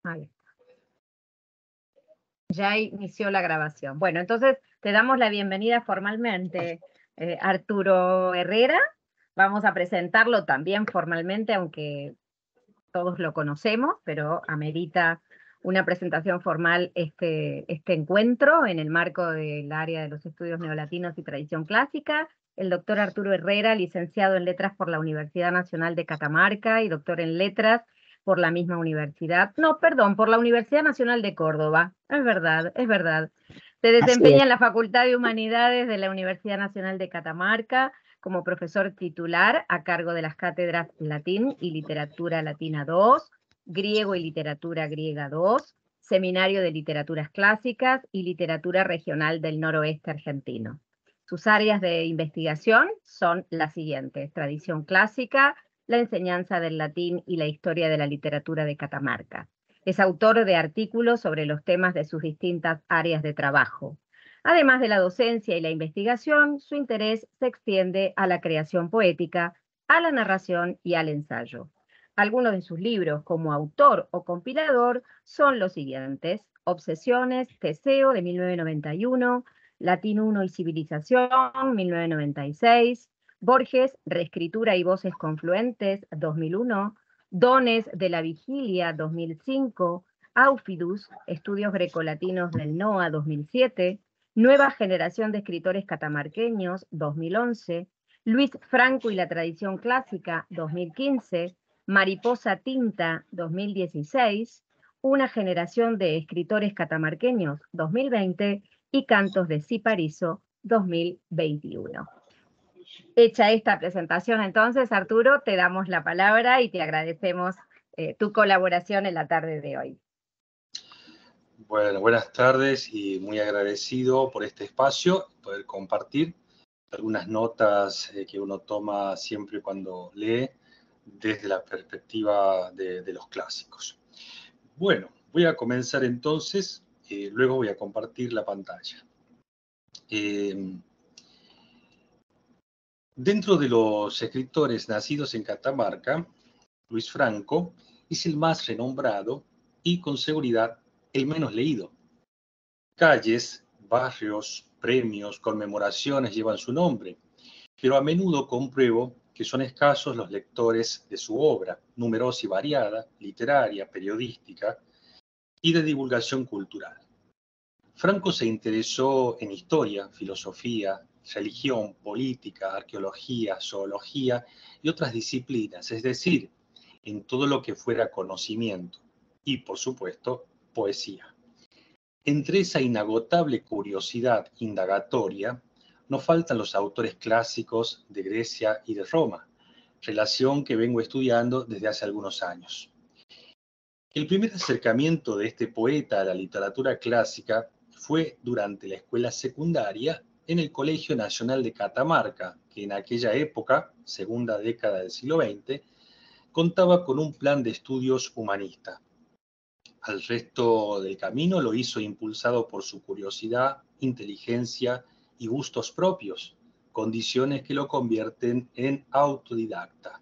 Ahí. Ya inició la grabación. Bueno, entonces te damos la bienvenida formalmente, Arturo Herrera. Vamos a presentarlo también formalmente, aunque todos lo conocemos, pero amerita una presentación formal este encuentro en el marco del área de los estudios neolatinos y tradición clásica. El doctor Arturo Herrera, licenciado en Letras por la Universidad Nacional de Catamarca y doctor en Letras por la misma universidad. No, perdón, por la Universidad Nacional de Córdoba. Es verdad, es verdad. Se desempeña en la Facultad de Humanidades de la Universidad Nacional de Catamarca como profesor titular a cargo de las cátedras Latín y Literatura Latina 2, Griego y Literatura Griega 2, Seminario de Literaturas Clásicas y Literatura Regional del Noroeste Argentino. Sus áreas de investigación son las siguientes: tradición clásica, la enseñanza del latín y la historia de la literatura de Catamarca. Es autor de artículos sobre los temas de sus distintas áreas de trabajo. Además de la docencia y la investigación, su interés se extiende a la creación poética, a la narración y al ensayo. Algunos de sus libros como autor o compilador son los siguientes: Obsesiones, Teseo, de 1991, Latín 1 y Civilización, 1996, Borges, Reescritura y Voces Confluentes, 2001, Dones de la Vigilia, 2005, Aufidus, Estudios Grecolatinos del NOA, 2007, Nueva Generación de Escritores Catamarqueños, 2011, Luis Franco y la Tradición Clásica, 2015, Mariposa Tinta, 2016, Una Generación de Escritores Catamarqueños, 2020, y Cantos de Ciparizo, 2021. Hecha esta presentación, entonces, Arturo, te damos la palabra y te agradecemos tu colaboración en la tarde de hoy. Bueno, buenas tardes y muy agradecido por este espacio, poder compartir algunas notas que uno toma siempre cuando lee desde la perspectiva de los clásicos. Bueno, voy a comenzar entonces, luego voy a compartir la pantalla. Dentro de los escritores nacidos en Catamarca, Luis Franco es el más renombrado y con seguridad el menos leído. Calles, barrios, premios, conmemoraciones llevan su nombre, pero a menudo compruebo que son escasos los lectores de su obra, numerosa y variada, literaria, periodística y de divulgación cultural. Franco se interesó en historia, filosofía, religión, política, arqueología, zoología y otras disciplinas, es decir, en todo lo que fuera conocimiento y, por supuesto, poesía. Entre esa inagotable curiosidad indagatoria, no faltan los autores clásicos de Grecia y de Roma, relación que vengo estudiando desde hace algunos años. El primer acercamiento de este poeta a la literatura clásica fue durante la escuela secundaria en el Colegio Nacional de Catamarca, que en aquella época, segunda década del siglo XX, contaba con un plan de estudios humanista. Al resto del camino lo hizo impulsado por su curiosidad, inteligencia y gustos propios, condiciones que lo convierten en autodidacta.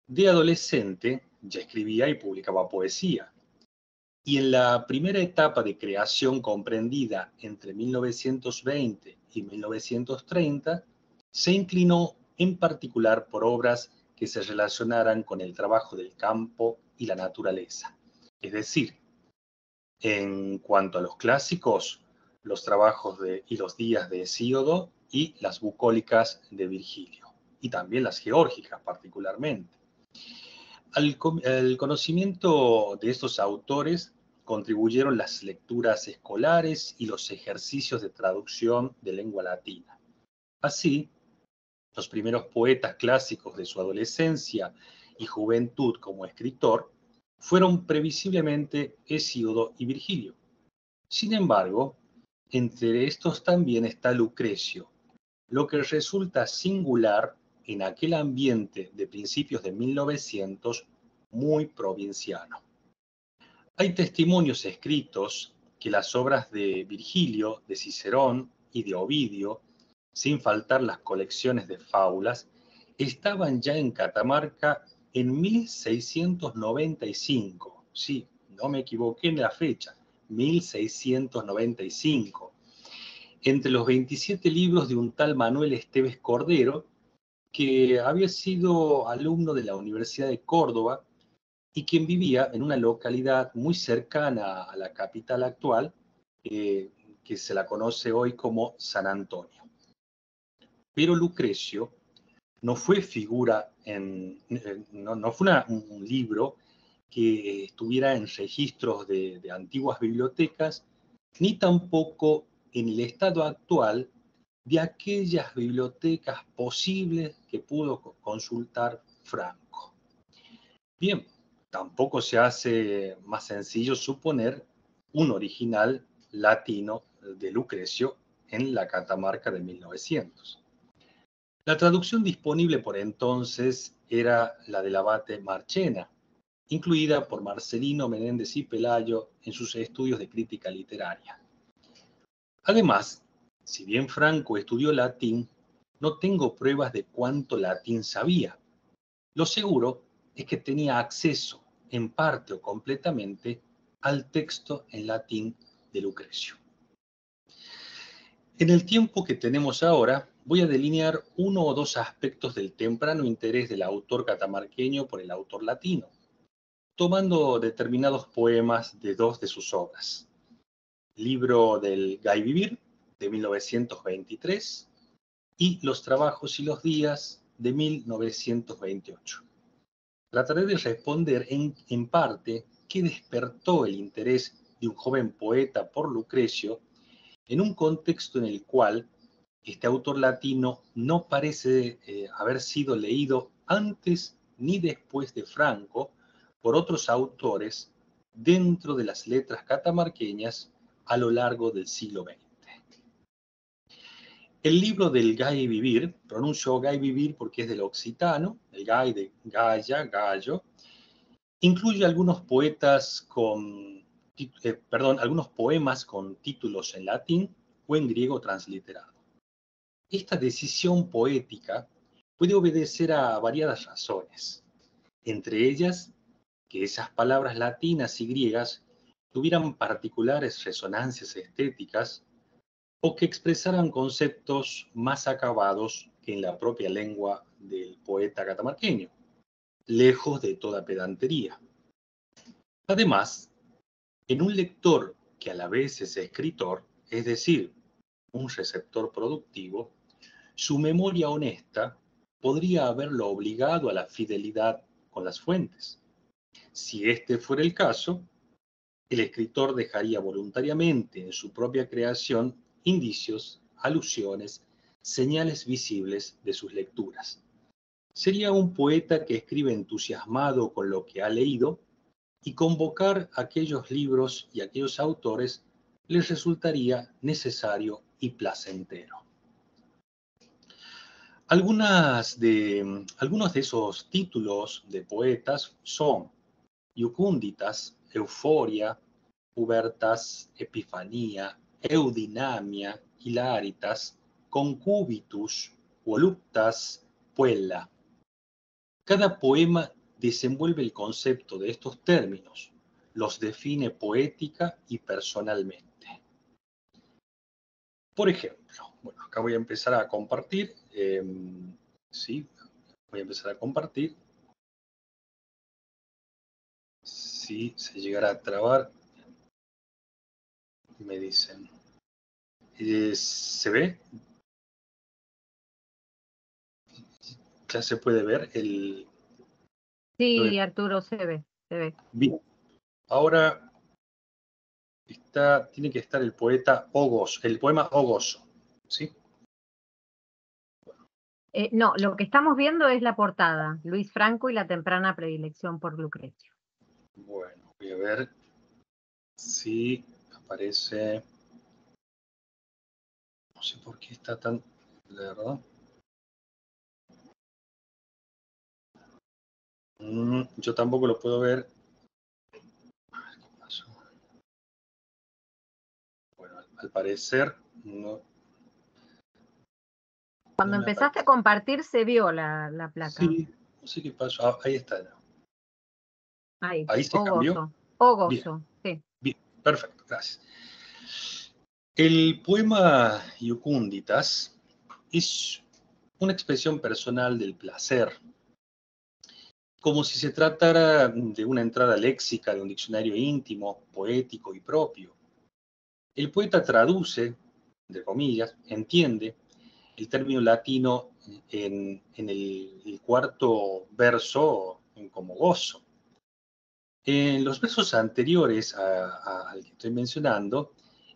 De adolescente ya escribía y publicaba poesía, y en la primera etapa de creación comprendida entre 1920 y 1930, se inclinó en particular por obras que se relacionaran con el trabajo del campo y la naturaleza. Es decir, en cuanto a los clásicos, los trabajos y los días de Hesíodo y las bucólicas de Virgilio, y también las geórgicas particularmente. Al conocimiento de estos autores contribuyeron las lecturas escolares y los ejercicios de traducción de lengua latina. Así, los primeros poetas clásicos de su adolescencia y juventud como escritor fueron previsiblemente Hesíodo y Virgilio. Sin embargo, entre estos también está Lucrecio, lo que resulta singular en aquel ambiente de principios de 1900 muy provinciano. Hay testimonios escritos que las obras de Virgilio, de Cicerón y de Ovidio, sin faltar las colecciones de fábulas, estaban ya en Catamarca en 1695, sí, no me equivoqué en la fecha, 1695, entre los 27 libros de un tal Manuel Esteves Cordero, que había sido alumno de la Universidad de Córdoba y quien vivía en una localidad muy cercana a la capital actual, que se la conoce hoy como San Antonio. Pero Lucrecio no fue figura no fue un libro que estuviera en registros de antiguas bibliotecas, ni tampoco en el estado actual de aquellas bibliotecas posibles que pudo consultar Franco. Bien, tampoco se hace más sencillo suponer un original latino de Lucrecio en la Catamarca de 1900. La traducción disponible por entonces era la del abate Marchena, incluida por Marcelino Menéndez y Pelayo en sus estudios de crítica literaria. Además, si bien Franco estudió latín, no tengo pruebas de cuánto latín sabía. Lo seguro es que tenía acceso, en parte o completamente, al texto en latín de Lucrecio. En el tiempo que tenemos ahora, voy a delinear uno o dos aspectos del temprano interés del autor catamarqueño por el autor latino, tomando determinados poemas de dos de sus obras. Libro del Gay Vivir, de 1923, y Los Trabajos y los Días, de 1928. Trataré de responder en parte qué despertó el interés de un joven poeta por Lucrecio en un contexto en el cual este autor latino no parece haber sido leído antes ni después de Franco por otros autores dentro de las letras catamarqueñas a lo largo del siglo XX. El libro del Gay Vivir, pronuncio Gay Vivir porque es del occitano, el Gay de Gaia, Gallo, incluye algunos algunos poemas con títulos en latín o en griego transliterado. Esta decisión poética puede obedecer a variadas razones, entre ellas que esas palabras latinas y griegas tuvieran particulares resonancias estéticas o que expresaran conceptos más acabados que en la propia lengua del poeta catamarqueño, lejos de toda pedantería. Además, en un lector que a la vez es escritor, es decir, un receptor productivo, su memoria honesta podría haberlo obligado a la fidelidad con las fuentes. Si este fuera el caso, el escritor dejaría voluntariamente en su propia creación indicios, alusiones, señales visibles de sus lecturas. Sería un poeta que escribe entusiasmado con lo que ha leído y convocar aquellos libros y aquellos autores les resultaría necesario y placentero. Algunos de esos títulos de poetas son Iucunditas, Euforia, Pubertas, Epifanía, Eudinamia, Hilaritas, Concubitus, Voluptas, Puella. Cada poema desenvuelve el concepto de estos términos, los define poética y personalmente. Por ejemplo, bueno, acá voy a empezar a compartir, sí, voy a empezar a compartir. Si se llegara a trabar, me dicen. ¿Se ve? ¿Ya se puede ver el...? Sí, Arturo, se ve, se ve. Bien. Ahora tiene que estar el poema Ogoso, ¿sí? No, lo que estamos viendo es la portada, Luis Franco y la temprana predilección por Lucrecio. Bueno, voy a ver si aparece... No sé por qué está tan... La verdad. Yo tampoco lo puedo ver. A ver qué pasó. Bueno, al parecer no... Cuando empezaste a compartir se vio la placa. Sí, no sé qué pasó. Ahí está. Ahí Ahí se cambió. O Bien, gozo, sí. bien, perfecto, gracias. El poema Iucunditas es una expresión personal del placer, como si se tratara de una entrada léxica de un diccionario íntimo, poético y propio. El poeta traduce, entre comillas, entiende el término latino en el cuarto verso como gozo. En los versos anteriores al que estoy mencionando,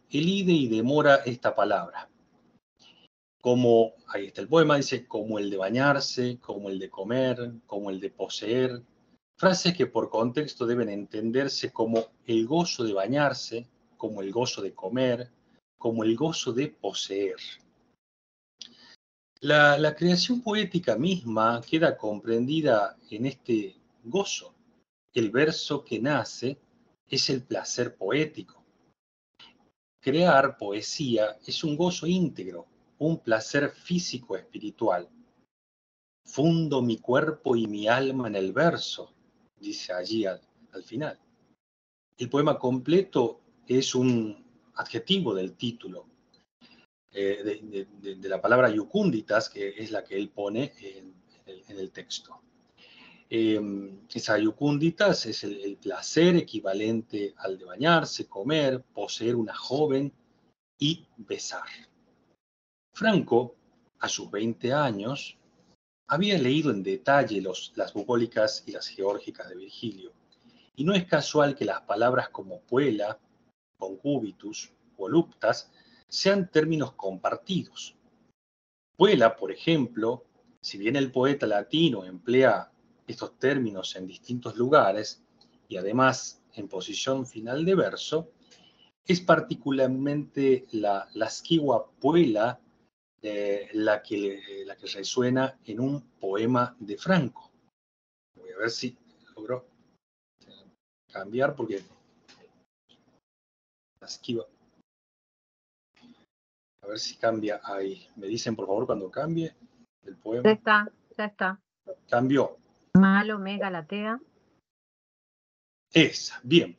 elide y demora esta palabra. Como, ahí está el poema, dice, como el de bañarse, como el de comer, como el de poseer. Frases que por contexto deben entenderse como el gozo de bañarse, como el gozo de comer, como el gozo de poseer. La creación poética misma queda comprendida en este gozo. El verso que nace es el placer poético. Crear poesía es un gozo íntegro, un placer físico-espiritual. Fundo mi cuerpo y mi alma en el verso, dice allí al final. El poema completo es un adjetivo del título, de la palabra Iucunditas, que es la que él pone en el texto. Esa Iucunditas es el placer equivalente al de bañarse, comer, poseer una joven y besar. Franco, a sus 20 años, había leído en detalle las bucólicas y las geórgicas de Virgilio, y no es casual que las palabras como puella, concubitus, voluptas sean términos compartidos. Puella, por ejemplo, si bien el poeta latino emplea estos términos en distintos lugares y además en posición final de verso, es particularmente la sciva puella la que resuena en un poema de Franco. Voy a ver si logro cambiar porque la esquiva. A ver si cambia ahí. Me dicen por favor cuando cambie el Ya poema. está, ya está. Cambió. Malo, me galatea. Esa, bien.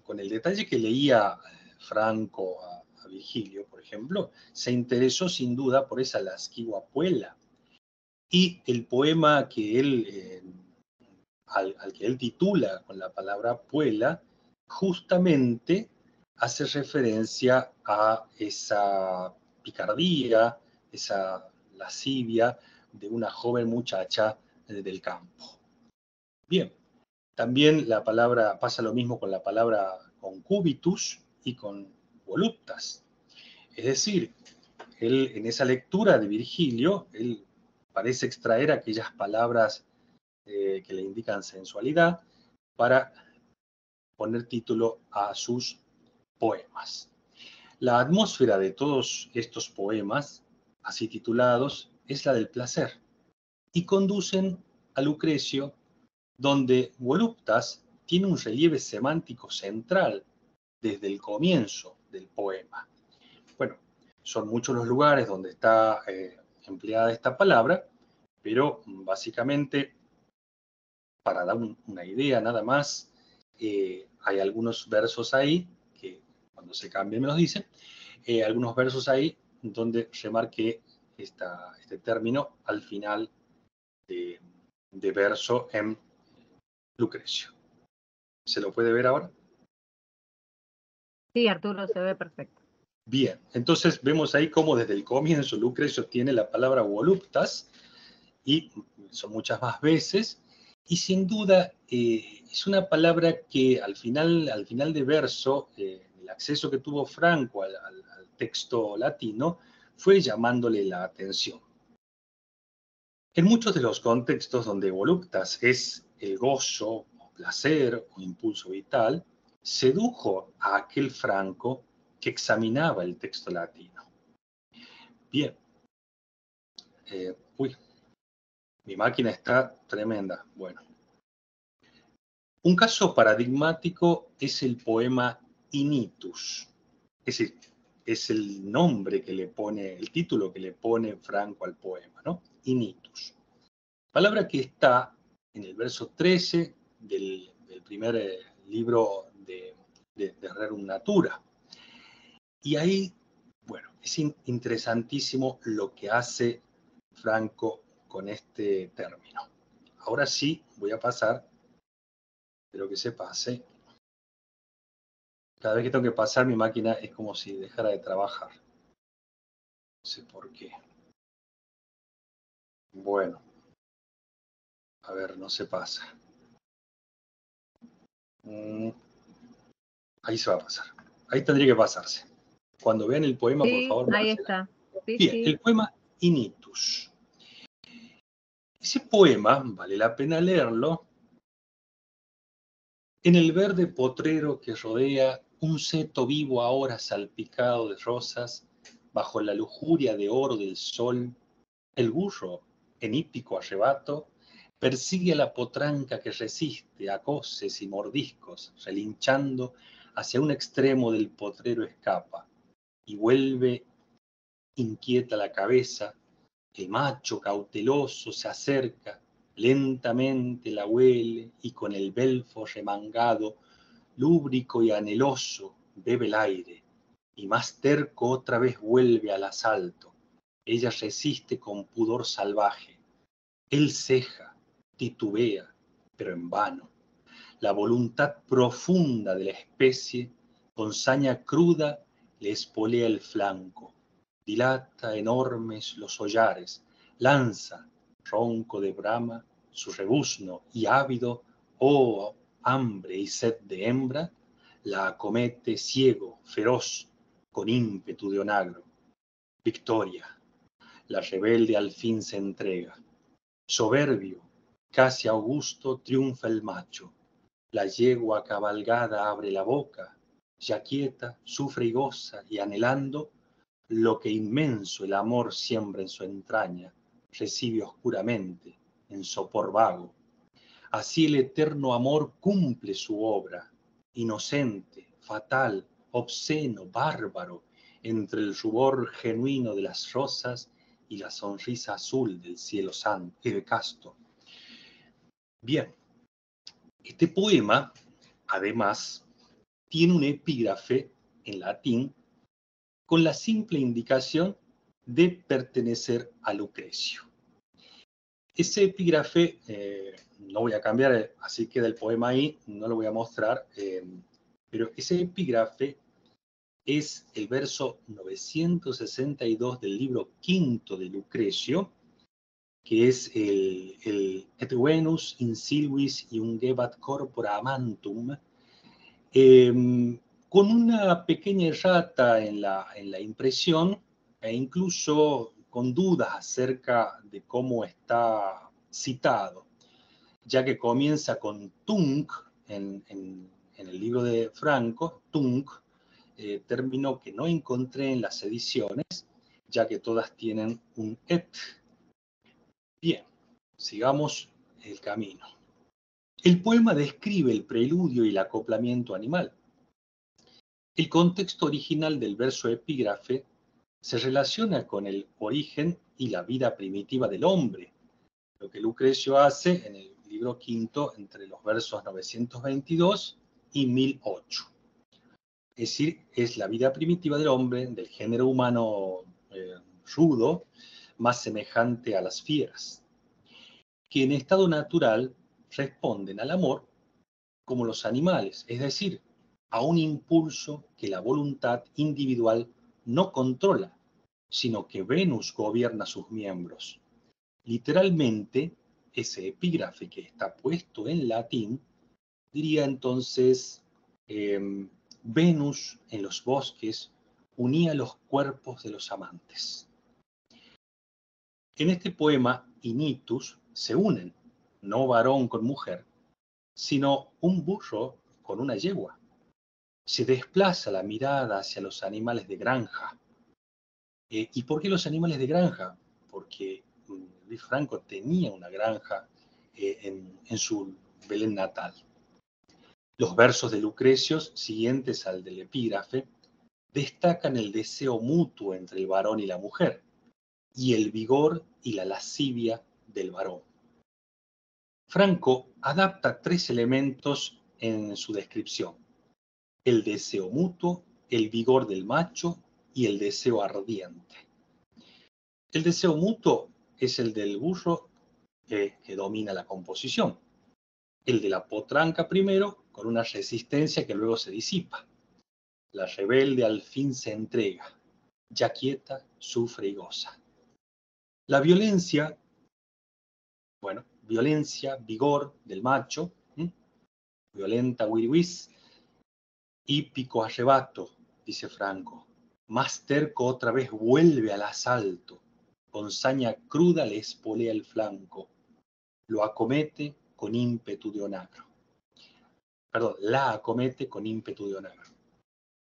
Con el detalle que leía Franco a Virgilio, por ejemplo, se interesó sin duda por esa La Esquigua Puella. Y el poema que al que él titula con la palabra Puella, justamente hace referencia a esa picardía, esa lascivia de una joven muchacha del campo. Bien, también la palabra, pasa lo mismo con la palabra concubitus y con voluptas. Es decir, él en esa lectura de Virgilio, él parece extraer aquellas palabras que le indican sensualidad para poner título a sus poemas. La atmósfera de todos estos poemas, así titulados, es la del placer y conducen a Lucrecio, donde voluptas tiene un relieve semántico central desde el comienzo del poema. Bueno, son muchos los lugares donde está empleada esta palabra, pero básicamente, para dar una idea nada más, hay algunos versos ahí, que cuando se cambien me los dicen, algunos versos ahí donde remarqué este término al final de verso en Lucrecio. ¿Se lo puede ver ahora? Sí, Arturo, se ve perfecto. Bien, entonces vemos ahí cómo desde el comienzo Lucrecio tiene la palabra voluptas, y son muchas más veces, y sin duda es una palabra que al final de verso, el acceso que tuvo Franco al texto latino fue llamándole la atención. En muchos de los contextos donde voluptas es el gozo, o placer o impulso vital, sedujo a aquel Franco que examinaba el texto latino. Bien, uy, mi máquina está tremenda. Bueno, un caso paradigmático es el poema Initus, es decir, es el nombre que le pone, el título que le pone Franco al poema, ¿no? Initus. Palabra que está en el verso 13 del primer libro de Rerum Natura. Y ahí, bueno, es interesantísimo lo que hace Franco con este término. Ahora sí, voy a pasar, espero que se pase. Cada vez que tengo que pasar mi máquina es como si dejara de trabajar. No sé por qué. Bueno, a ver, no se pasa. Ahí se va a pasar. Ahí tendría que pasarse. Cuando vean el poema, por Sí, favor, ahí Marcela. está. Sí, Bien, sí. el poema Initus. Ese poema, vale la pena leerlo, en el verde potrero que rodea un seto vivo ahora salpicado de rosas, bajo la lujuria de oro del sol, el burro, en hípico arrebato, persigue a la potranca que resiste a coces y mordiscos, relinchando hacia un extremo del potrero escapa, y vuelve inquieta la cabeza. El macho cauteloso se acerca, lentamente la huele y con el belfo remangado, lúbrico y anheloso, bebe el aire, y más terco otra vez vuelve al asalto. Ella resiste con pudor salvaje. Él ceja, titubea, pero en vano. La voluntad profunda de la especie, con saña cruda, le espolea el flanco. Dilata enormes los hollares, lanza, ronco de brama, su rebuzno y ávido, oh hambre y sed de hembra, la acomete ciego, feroz, con ímpetu de onagro. Victoria, la rebelde al fin se entrega. Soberbio, casi augusto, triunfa el macho. La yegua cabalgada abre la boca, ya quieta, sufre y goza, y anhelando lo que inmenso el amor siembra en su entraña, recibe oscuramente, en sopor vago. Así el eterno amor cumple su obra, inocente, fatal, obsceno, bárbaro, entre el rubor genuino de las rosas y la sonrisa azul del cielo santo, casto. Bien, este poema, además, tiene un epígrafe en latín con la simple indicación de pertenecer a Lucrecio. Ese epígrafe, no voy a cambiar, así queda el poema ahí, no lo voy a mostrar, pero ese epígrafe es el verso 962 del libro quinto de Lucrecio, que es el Et Venus in Silvis iungebat corpora amantum, con una pequeña errata en la impresión e incluso con dudas acerca de cómo está citado, ya que comienza con tunc en el libro de Franco, tunc, término que no encontré en las ediciones, ya que todas tienen un et. Bien, sigamos el camino. El poema describe el preludio y el acoplamiento animal. El contexto original del verso epígrafe se relaciona con el origen y la vida primitiva del hombre, lo que Lucrecio hace en el libro quinto entre los versos 922 y 1008. Es decir, es la vida primitiva del hombre, del género humano rudo, más semejante a las fieras, que en estado natural responden al amor como los animales, es decir, a un impulso que la voluntad individual no controla, sino que Venus gobierna sus miembros. Literalmente, ese epígrafe que está puesto en latín diría entonces, Venus en los bosques unía los cuerpos de los amantes. En este poema, Initus se unen, no varón con mujer, sino un burro con una yegua. Se desplaza la mirada hacia los animales de granja. ¿Y por qué los animales de granja? Porque Luis Franco tenía una granja en su Belén natal. Los versos de Lucrecio, siguientes al del epígrafe, destacan el deseo mutuo entre el varón y la mujer, y el vigor y la lascivia del varón. Franco adapta 3 elementos en su descripción: el deseo mutuo, el vigor del macho y el deseo ardiente. El deseo mutuo es el del burro que domina la composición, el de la potranca primero, con una resistencia que luego se disipa. La rebelde al fin se entrega, ya quieta, sufre y goza. La violencia, bueno, violencia, vigor del macho, violenta wiriwis, hípico arrebato, dice Franco. Más terco otra vez vuelve al asalto, con saña cruda le espolea el flanco, lo acomete con ímpetu de onagro. Perdón, la acomete con ímpetu de onagro.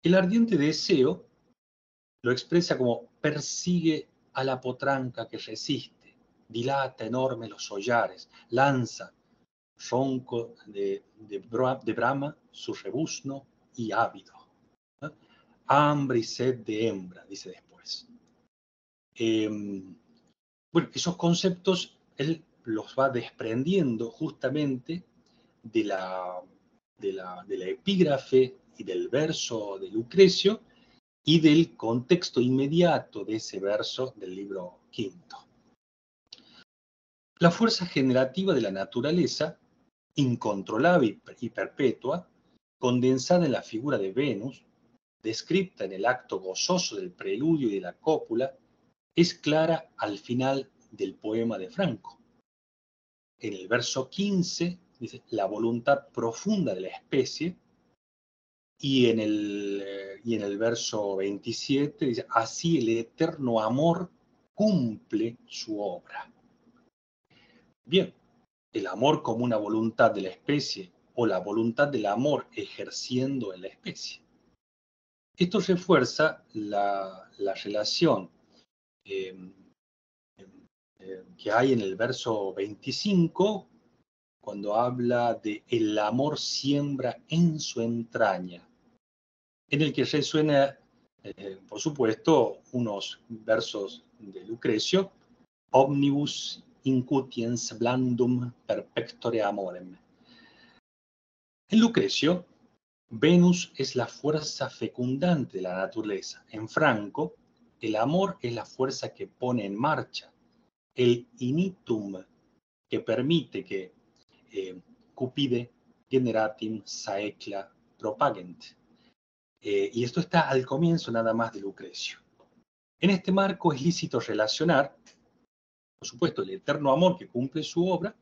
El ardiente deseo lo expresa como persigue a la potranca que resiste, dilata enorme los hollares, lanza, ronco de brama, su rebuzno y ávido. ¿No? Hambre y sed de hembra, dice después. Bueno, esos conceptos él los va desprendiendo justamente de la epígrafe y del verso de Lucrecio y del contexto inmediato de ese verso del libro quinto. La fuerza generativa de la naturaleza, incontrolable y perpetua, condensada en la figura de Venus, descrita en el acto gozoso del preludio y de la cópula, es clara al final del poema de Franco. En el verso 15 dice la voluntad profunda de la especie, y en el verso 27 dice así el eterno amor cumple su obra. Bien, el amor como una voluntad de la especie o la voluntad del amor ejerciendo en la especie. Esto refuerza la relación que hay en el verso 25 cuando habla de el amor siembra en su entraña, en el que resuena, por supuesto, unos versos de Lucrecio, omnibus incutiens blandum perpectore amorem. En Lucrecio, Venus es la fuerza fecundante de la naturaleza. En Franco, el amor es la fuerza que pone en marcha, el initum que permite que cupide generatim saecla propagent. Y esto está al comienzo nada más de Lucrecio. En este marco es lícito relacionar, por supuesto, el eterno amor que cumple su obra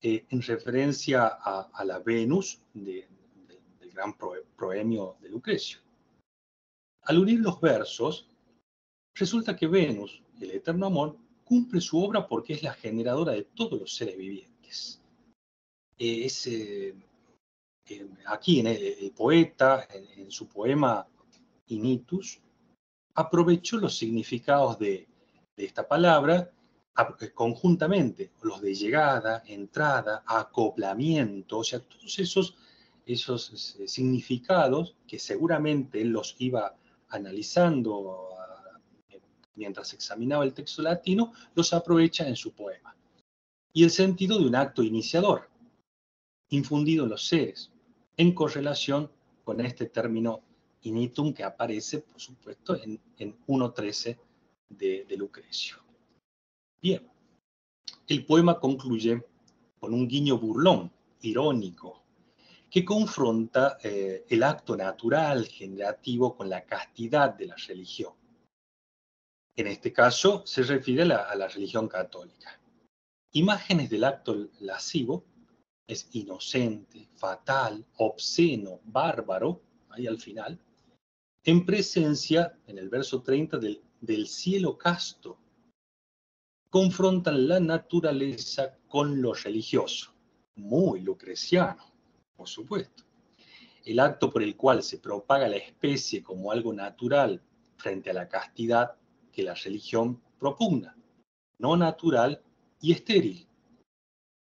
en referencia a la Venus del gran proemio de Lucrecio. Al unir los versos, resulta que Venus, el eterno amor, cumple su obra porque es la generadora de todos los seres vivientes. Aquí el poeta, en su poema Initus, aprovechó los significados de esta palabra conjuntamente, los de llegada, entrada, acoplamiento, o sea, todos esos significados que seguramente él los iba analizando mientras examinaba el texto latino, los aprovecha en su poema. Y el sentido de un acto iniciador, infundido en los seres, en correlación con este término initum que aparece, por supuesto, en 1.13 de Lucrecio. Bien, el poema concluye con un guiño burlón, irónico, que confronta el acto natural, generativo, con la castidad de la religión. En este caso, se refiere a la religión católica. Imágenes del acto lascivo es inocente, fatal, obsceno, bárbaro, ahí al final, en presencia, en el verso 30, del cielo casto. Confrontan la naturaleza con lo religioso, muy lucreciano, por supuesto. El acto por el cual se propaga la especie como algo natural frente a la castidad que la religión propugna, no natural y estéril.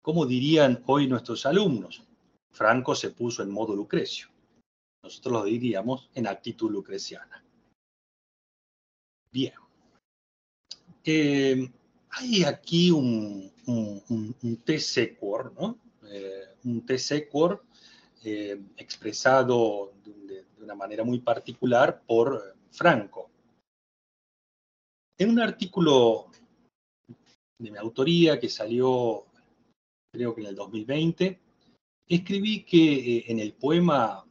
Como dirían hoy nuestros alumnos, Franco se puso en modo Lucrecio. Nosotros lo diríamos en actitud lucreciana. Bien. Hay aquí un te sequor, ¿no? Un te sequor expresado de una manera muy particular por Franco. En un artículo de mi autoría que salió, creo que en el 2020, escribí que en el poema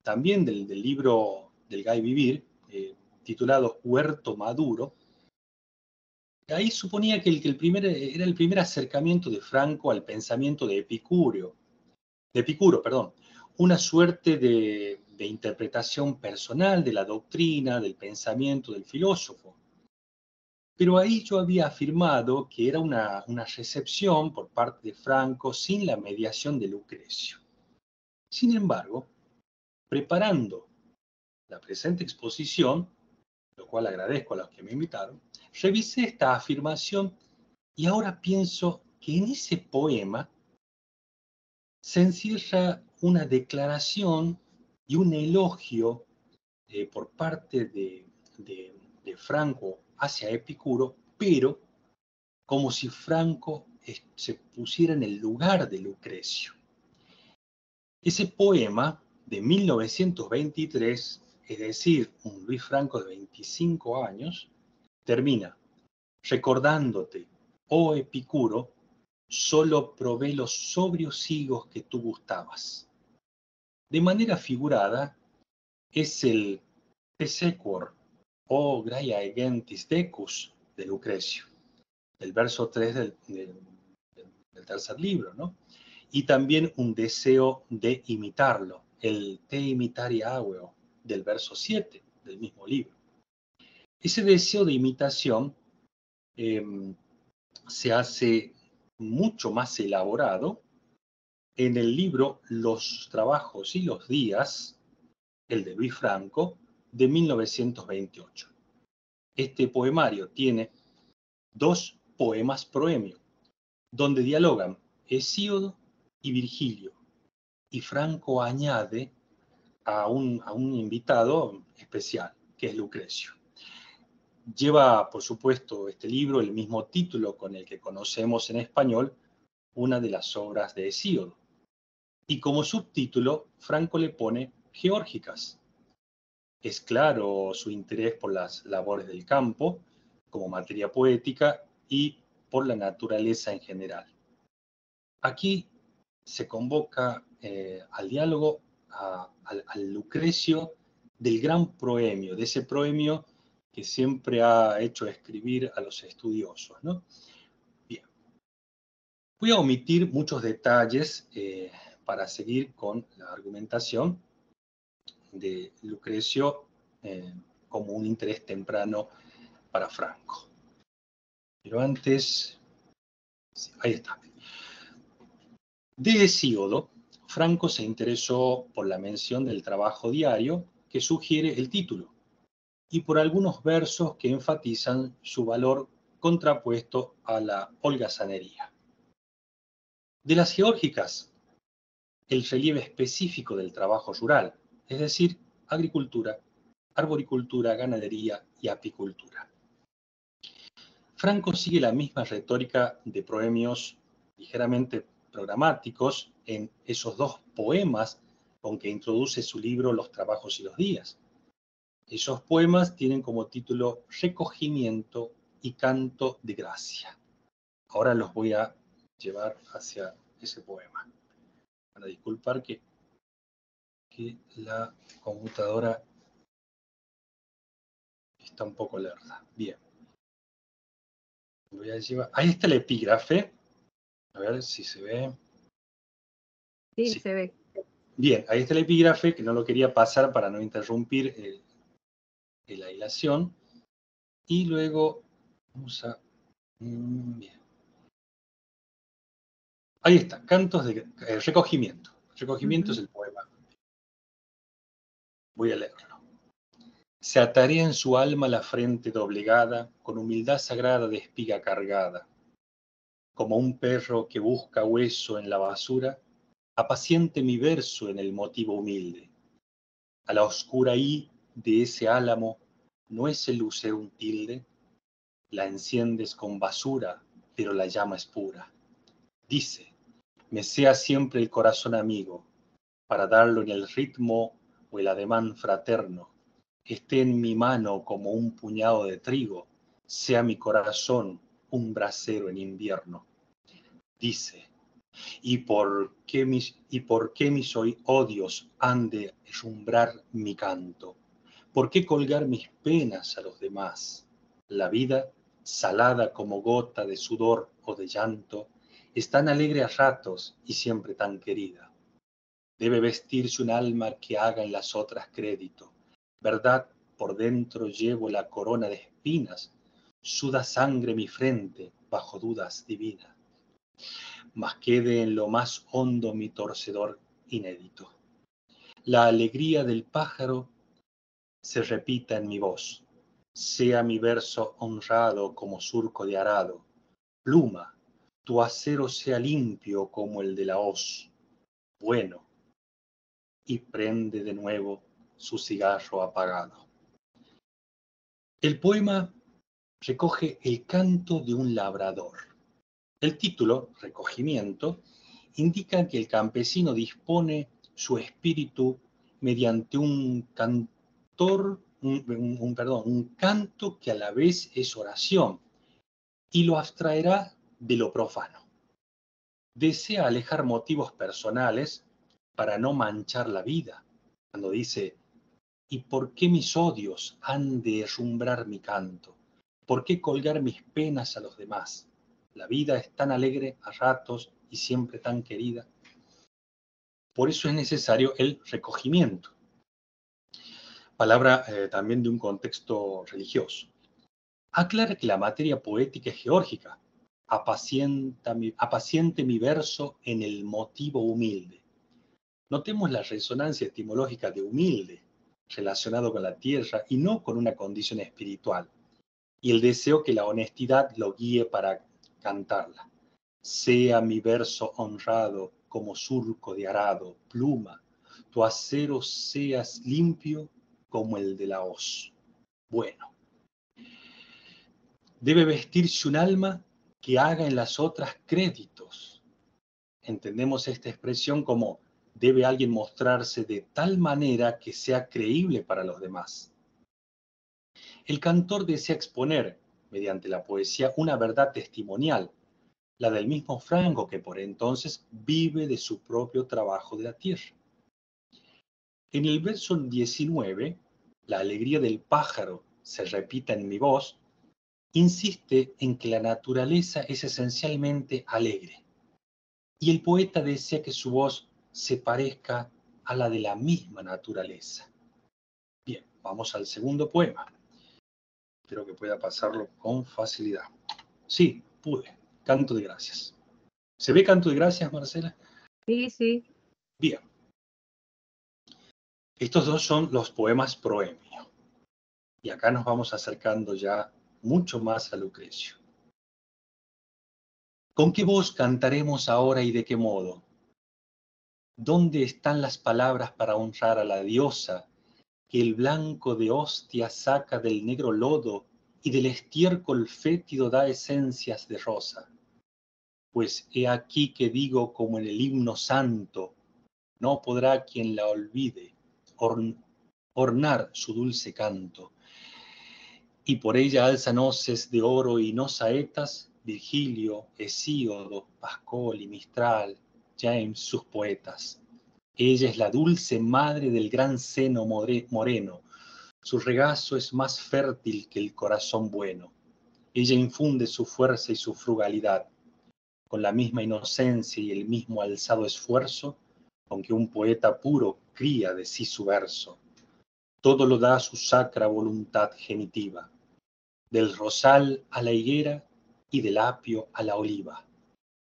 también del libro del Gay Vivir, titulado Huerto Maduro, ahí suponía que era el primer acercamiento de Franco al pensamiento de Epicuro, perdón, una suerte de interpretación personal de la doctrina, del pensamiento del filósofo. Pero ahí yo había afirmado que era una recepción por parte de Franco sin la mediación de Lucrecio. Sin embargo, preparando la presente exposición, lo cual agradezco a los que me invitaron, revisé esta afirmación y ahora pienso que en ese poema se encierra una declaración y un elogio por parte de Franco hacia Epicuro, pero como si Franco se pusiera en el lugar de Lucrecio. Ese poema de 1923, es decir, un Luis Franco de 25 años, termina recordándote, oh Epicuro, solo probé los sobrios higos que tú gustabas. De manera figurada, es el te sequor, o graia egentis decus, de Lucrecio, el verso 3 del tercer libro, ¿no? Y también un deseo de imitarlo, el te imitari aveo, del verso 7 del mismo libro. Ese deseo de imitación se hace mucho más elaborado en el libro Los trabajos y los días, el de Luis Franco, de 1928. Este poemario tiene 2 poemas proemio, donde dialogan Hesíodo y Virgilio, y Franco añade a un invitado especial, que es Lucrecio. Lleva, por supuesto, este libro el mismo título con el que conocemos en español una de las obras de Hesíodo. Y como subtítulo, Franco le pone Geórgicas. Es claro su interés por las labores del campo, como materia poética, y por la naturaleza en general. Aquí se convoca al diálogo al Lucrecio del gran proemio, de ese proemio que siempre ha hecho escribir a los estudiosos, ¿no? Bien. Voy a omitir muchos detalles para seguir con la argumentación de Lucrecio como un interés temprano para Franco. Pero antes, sí, ahí está. De Hesíodo, Franco se interesó por la mención del trabajo diario que sugiere el título y por algunos versos que enfatizan su valor contrapuesto a la holgazanería. De las geórgicas, el relieve específico del trabajo rural, es decir, agricultura, arboricultura, ganadería y apicultura. Franco sigue la misma retórica de proemios ligeramente programáticos en esos 2 poemas con que introduce su libro Los trabajos y los días. Esos poemas tienen como título Recogimiento y Canto de Gracia. Ahora los voy a llevar hacia ese poema. Para disculpar que la computadora está un poco lerda. Bien. Voy a llevar. Ahí está el epígrafe. A ver si se ve. Sí, se ve. Bien, ahí está el epígrafe, que no lo quería pasar para no interrumpir la hilación. Y luego vamos a... bien. Ahí está, cantos de recogimiento. Recogimiento es el poema. Voy a leerlo. Se atarea en su alma la frente doblegada, con humildad sagrada de espiga cargada. Como un perro que busca hueso en la basura, apaciente mi verso en el motivo humilde. A la oscura I de ese álamo, ¿no es el lucero un tilde? La enciendes con basura, pero la llama es pura. Dice, me sea siempre el corazón amigo, para darlo en el ritmo o el ademán fraterno. Esté en mi mano como un puñado de trigo, sea mi corazón un brasero en invierno. Dice, ¿y por qué mis odios han de herrumbrar mi canto? ¿Por qué colgar mis penas a los demás? La vida, salada como gota de sudor o de llanto, es tan alegre a ratos y siempre tan querida. Debe vestirse un alma que haga en las otras crédito. ¿Verdad? Por dentro llevo la corona de espinas, suda sangre mi frente bajo dudas divinas. Mas quede en lo más hondo mi torcedor inédito. La alegría del pájaro se repita en mi voz, sea mi verso honrado como surco de arado. Pluma, tu acero sea limpio como el de la hoz, bueno, y prende de nuevo su cigarro apagado. El poema recoge el canto de un labrador. El título, Recogimiento, indica que el campesino dispone su espíritu mediante un canto que a la vez es oración y lo abstraerá de lo profano. Desea alejar motivos personales para no manchar la vida. Cuando dice, ¿y por qué mis odios han de herrumbrar mi canto? ¿Por qué colgar mis penas a los demás? La vida es tan alegre a ratos y siempre tan querida. Por eso es necesario el recogimiento. Palabra también de un contexto religioso. Aclara que la materia poética es geórgica. Apaciente mi verso en el motivo humilde. Notemos la resonancia etimológica de humilde, relacionado con la tierra y no con una condición espiritual, y el deseo que la honestidad lo guíe para cantarla. Sea mi verso honrado como surco de arado, pluma, tu acero seas limpio como el de la hoz. Bueno, debe vestirse un alma que haga en las otras créditos. Entendemos esta expresión como debe alguien mostrarse de tal manera que sea creíble para los demás. El cantor desea exponer, mediante la poesía, una verdad testimonial, la del mismo Franco, que por entonces vive de su propio trabajo de la tierra. En el verso 19, la alegría del pájaro se repita en mi voz, insiste en que la naturaleza es esencialmente alegre, y el poeta desea que su voz se parezca a la de la misma naturaleza. Bien, vamos al segundo poema. Espero que pueda pasarlo con facilidad. Sí, pude. Canto de gracias. ¿Se ve Canto de gracias, Marcela? Sí, sí. Bien. Estos dos son los poemas proemio. Y acá nos vamos acercando ya mucho más a Lucrecio. ¿Con qué voz cantaremos ahora y de qué modo? ¿Dónde están las palabras para honrar a la diosa que el blanco de hostia saca del negro lodo y del estiércol fétido da esencias de rosa? Pues he aquí que digo como en el himno santo, no podrá quien la olvide ornar su dulce canto. Y por ella alzan hoces de oro y no saetas Virgilio, Hesíodo, Pascal y Mistral, James, sus poetas. Ella es la dulce madre del gran seno moreno. Su regazo es más fértil que el corazón bueno. Ella infunde su fuerza y su frugalidad, con la misma inocencia y el mismo alzado esfuerzo, aunque un poeta puro cría de sí su verso. Todo lo da su sacra voluntad genitiva, del rosal a la higuera y del apio a la oliva.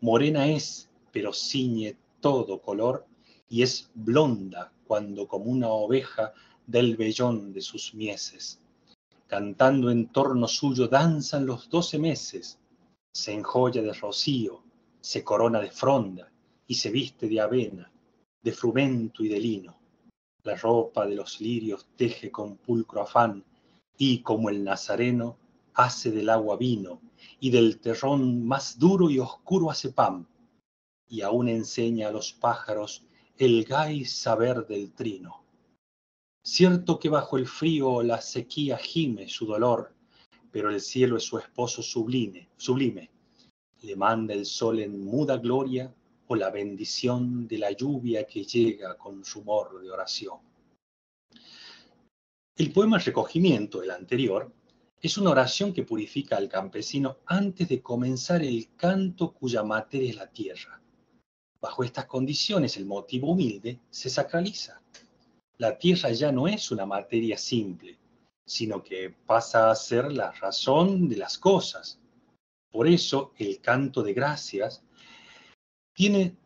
Morena es, pero ciñe todo color, y es blonda cuando como una oveja del vellón de sus mieses. Cantando en torno suyo danzan los 12 meses, se enjolla de rocío, se corona de fronda y se viste de avena, de frumento y de lino. La ropa de los lirios teje con pulcro afán y, como el nazareno, hace del agua vino, y del terrón más duro y oscuro hace pan, y aún enseña a los pájaros el gay saber del trino. Cierto que bajo el frío la sequía gime su dolor, pero el cielo es su esposo sublime. Le manda el sol en muda gloria o la bendición de la lluvia que llega con rumor de oración. El poema Recogimiento, el anterior, es una oración que purifica al campesino antes de comenzar el canto cuya materia es la tierra. Bajo estas condiciones, el motivo humilde se sacraliza. La tierra ya no es una materia simple, sino que pasa a ser la razón de las cosas. Por eso, el canto de gracias tiene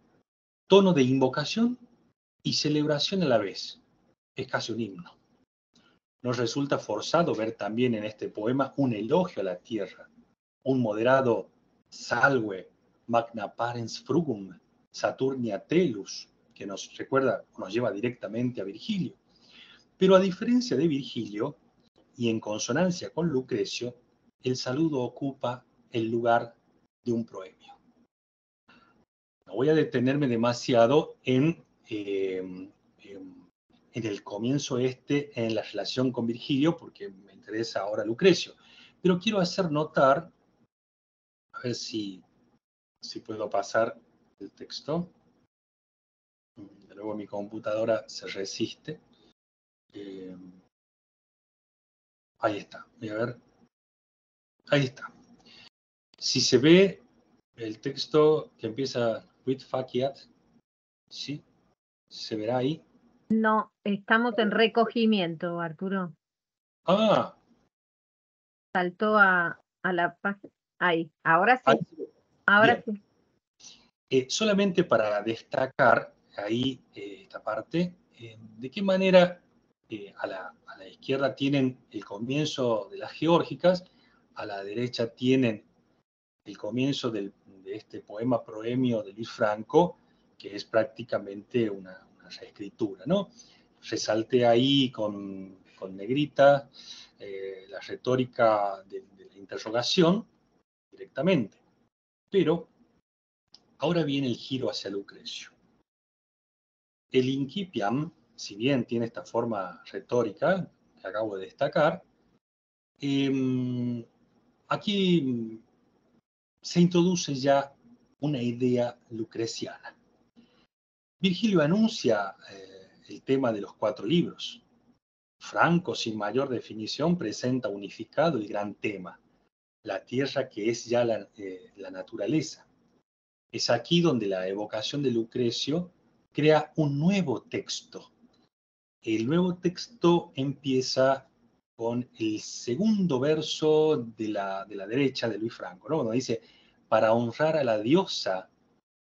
tono de invocación y celebración a la vez. Es casi un himno. Nos resulta forzado ver también en este poema un elogio a la tierra, un moderado salve magna parens frugum, Saturnia telus, que nos recuerda, nos lleva directamente a Virgilio. Pero a diferencia de Virgilio, y en consonancia con Lucrecio, el saludo ocupa el lugar de un proemio. No voy a detenerme demasiado en el comienzo en la relación con Virgilio, porque me interesa ahora Lucrecio. Pero quiero hacer notar, a ver si puedo pasar el texto. De nuevo mi computadora se resiste. Ahí está, voy a ver. Ahí está. Si se ve el texto que empieza with faciat, ¿sí? ¿Se verá ahí? No, estamos en recogimiento, Arturo. Ah, Saltó a la página. Ahí, ahora ahí. sí. Ahora Bien. sí. Solamente para destacar ahí esta parte, de qué manera a la izquierda tienen el comienzo de las geórgicas, a la derecha tienen el comienzo de este poema proemio de Luis Franco, que es prácticamente una reescritura, ¿no? Resalté ahí con negrita la retórica de la interrogación directamente, pero ahora viene el giro hacia Lucrecio. El incipiam, si bien tiene esta forma retórica que acabo de destacar, aquí se introduce ya una idea lucreciana. Virgilio anuncia el tema de los 4 libros. Franco, sin mayor definición, presenta unificado el gran tema, la tierra que es ya la naturaleza. Es aquí donde la evocación de Lucrecio crea un nuevo texto. El nuevo texto empieza con el segundo verso de la derecha de Luis Franco, ¿no? Cuando dice, para honrar a la diosa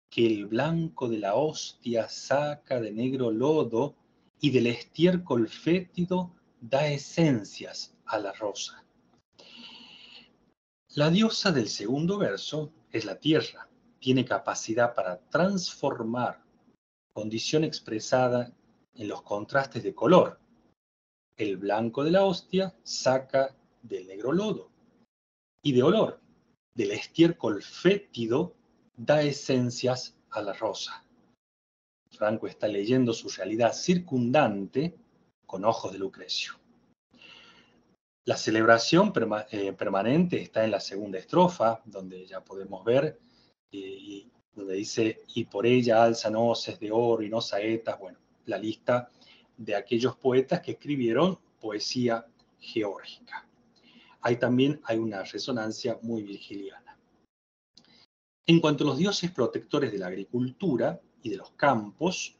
que el blanco de la hostia saca de negro lodo y del estiércol fétido da esencias a la rosa. La diosa del segundo verso es la tierra, tiene capacidad para transformar, condición expresada en los contrastes de color. El blanco de la hostia saca del negro lodo, y de olor, del estiércol fétido da esencias a la rosa. Franco está leyendo su realidad circundante con ojos de Lucrecio. La celebración permanente está en la segunda estrofa, donde ya podemos ver, donde dice, y por ella alzan hoces de oro y no saetas, bueno, la lista de aquellos poetas que escribieron poesía geórgica. Ahí también hay una resonancia muy virgiliana. En cuanto a los dioses protectores de la agricultura y de los campos,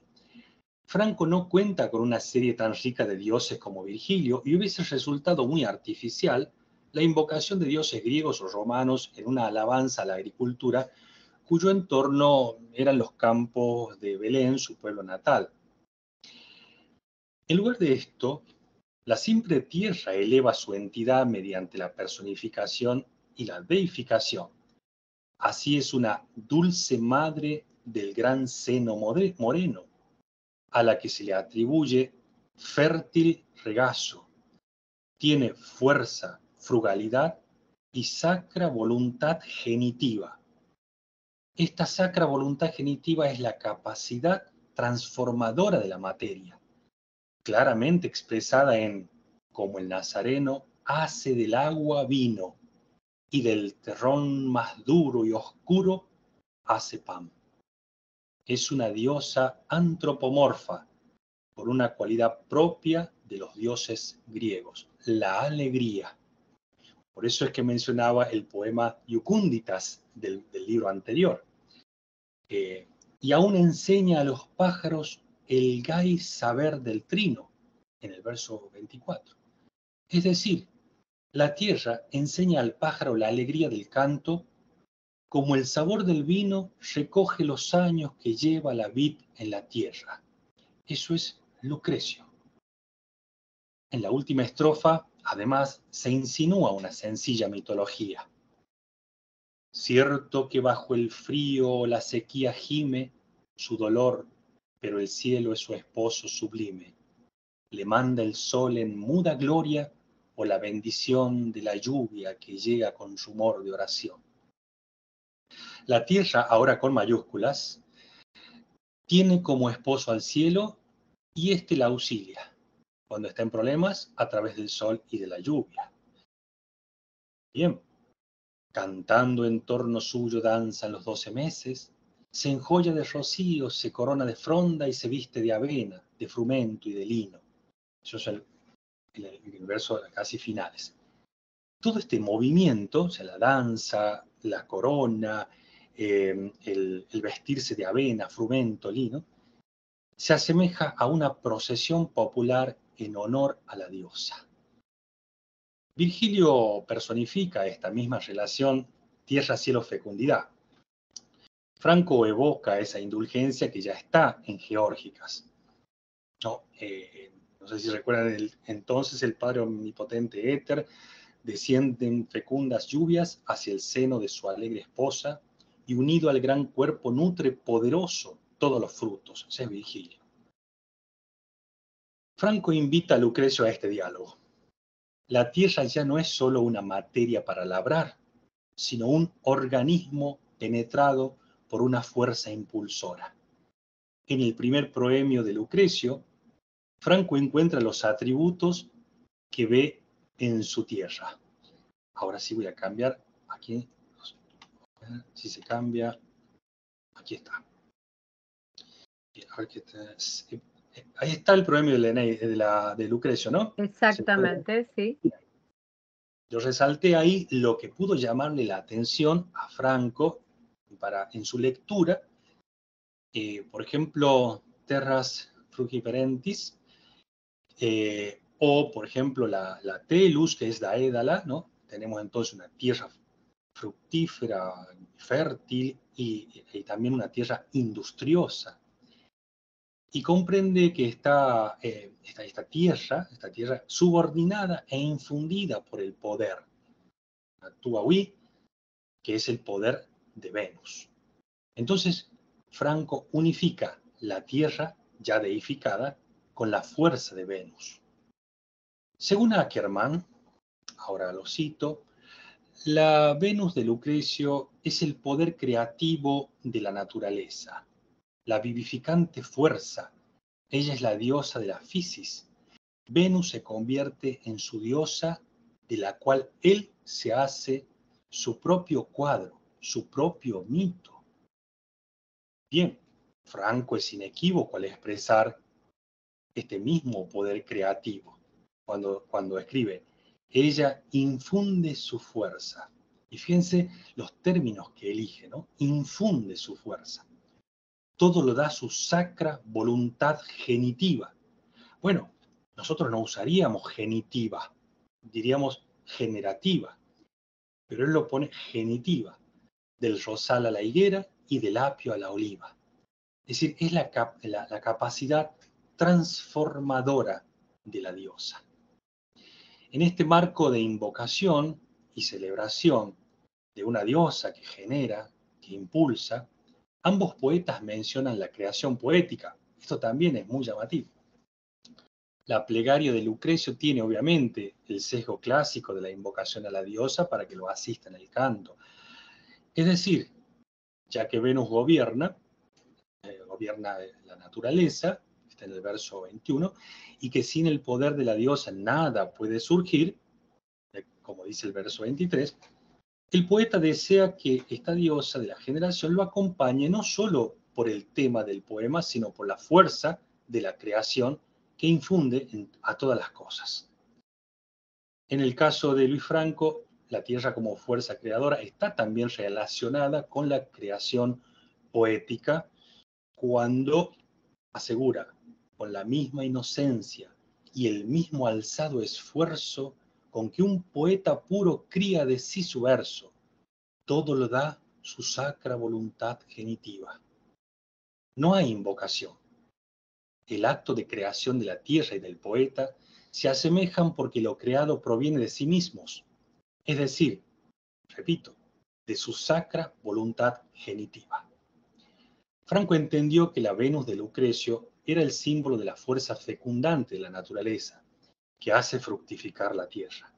Franco no cuenta con una serie tan rica de dioses como Virgilio y hubiese resultado muy artificial la invocación de dioses griegos o romanos en una alabanza a la agricultura cuyo entorno eran los campos de Belén, su pueblo natal. En lugar de esto, la simple tierra eleva su entidad mediante la personificación y la deificación. Así es una dulce madre del gran seno moreno, a la que se le atribuye fértil regazo. Tiene fuerza, frugalidad y sacra voluntad genitiva. Esta sacra voluntad genitiva es la capacidad transformadora de la materia, claramente expresada en como el nazareno hace del agua vino y del terrón más duro y oscuro hace pan. Es una diosa antropomorfa por una cualidad propia de los dioses griegos, la alegría. Por eso es que mencionaba el poema Iucunditas del libro anterior. Y aún enseña a los pájaros el gay saber del trino, en el verso 24. Es decir, la tierra enseña al pájaro la alegría del canto, como el sabor del vino recoge los años que lleva la vid en la tierra. Eso es Lucrecio. En la última estrofa, además, se insinúa una sencilla mitología. Cierto que bajo el frío la sequía gime su dolor, pero el cielo es su esposo sublime. Le manda el sol en muda gloria o la bendición de la lluvia que llega con rumor de oración. La tierra, ahora con mayúsculas, tiene como esposo al cielo y éste la auxilia cuando está en problemas a través del sol y de la lluvia. Bien, cantando en torno suyo danzan los 12 meses, se enjolla de rocío, se corona de fronda y se viste de avena, de frumento y de lino. Eso es el verso casi finales. Todo este movimiento, o sea, la danza, la corona, el vestirse de avena, frumento, lino, se asemeja a una procesión popular en honor a la diosa. Virgilio personifica esta misma relación tierra-cielo-fecundidad. Franco evoca esa indulgencia que ya está en Geórgicas. No sé si recuerdan, entonces el Padre Omnipotente Éter descienden fecundas lluvias hacia el seno de su alegre esposa y unido al gran cuerpo nutre poderoso todos los frutos. Ese es Virgilio. Franco invita a Lucrecio a este diálogo. La tierra ya no es solo una materia para labrar, sino un organismo penetrado por una fuerza impulsora. En el primer proemio de Lucrecio, Franco encuentra los atributos que ve en su tierra. Ahora sí voy a cambiar aquí. Si se cambia, aquí está. Ahí está el proemio de Lucrecio, ¿no? Exactamente, sí. Yo resalté ahí lo que pudo llamarle la atención a Franco en su lectura. Por ejemplo, Terras Frugiperentis, o por ejemplo la Telus, que es Daedala, ¿no? Tenemos entonces una tierra fructífera, fértil y también una tierra industriosa. Y comprende que esta tierra subordinada e infundida por el poder, Tuahui, que es el poder de Venus. Entonces, Franco unifica la tierra ya deificada con la fuerza de Venus. Según Ackermann, ahora lo cito, la Venus de Lucrecio es el poder creativo de la naturaleza, la vivificante fuerza. Ella es la diosa de la fisis. Venus se convierte en su diosa, de la cual él se hace su propio cuadro, su propio mito. Bien, Franco es inequívoco al expresar este mismo poder creativo cuando escribe: ella infunde su fuerza. Y fíjense los términos que elige, ¿no? Infunde su fuerza. Todo lo da su sacra voluntad genitiva. Bueno, nosotros no usaríamos genitiva, diríamos generativa, pero él lo pone genitiva, del rosal a la higuera y del apio a la oliva. Es decir, es la capacidad transformadora de la diosa. En este marco de invocación y celebración de una diosa que genera, que impulsa, ambos poetas mencionan la creación poética. Esto también es muy llamativo. La plegaria de Lucrecio tiene obviamente el sesgo clásico de la invocación a la diosa para que lo asista en el canto. Es decir, ya que Venus gobierna la naturaleza, está en el verso 21, y que sin el poder de la diosa nada puede surgir, como dice el verso 23, el poeta desea que esta diosa de la generación lo acompañe no solo por el tema del poema, sino por la fuerza de la creación que infunde a todas las cosas. En el caso de Luis Franco, la tierra como fuerza creadora está también relacionada con la creación poética cuando asegura, con la misma inocencia y el mismo alzado esfuerzo con que un poeta puro cría de sí su verso, todo lo da su sacra voluntad genitiva. No hay invocación. El acto de creación de la tierra y del poeta se asemejan porque lo creado proviene de sí mismos, es decir, repito, de su sacra voluntad genitiva. Franco entendió que la Venus de Lucrecio era el símbolo de la fuerza fecundante de la naturaleza, que hace fructificar la tierra.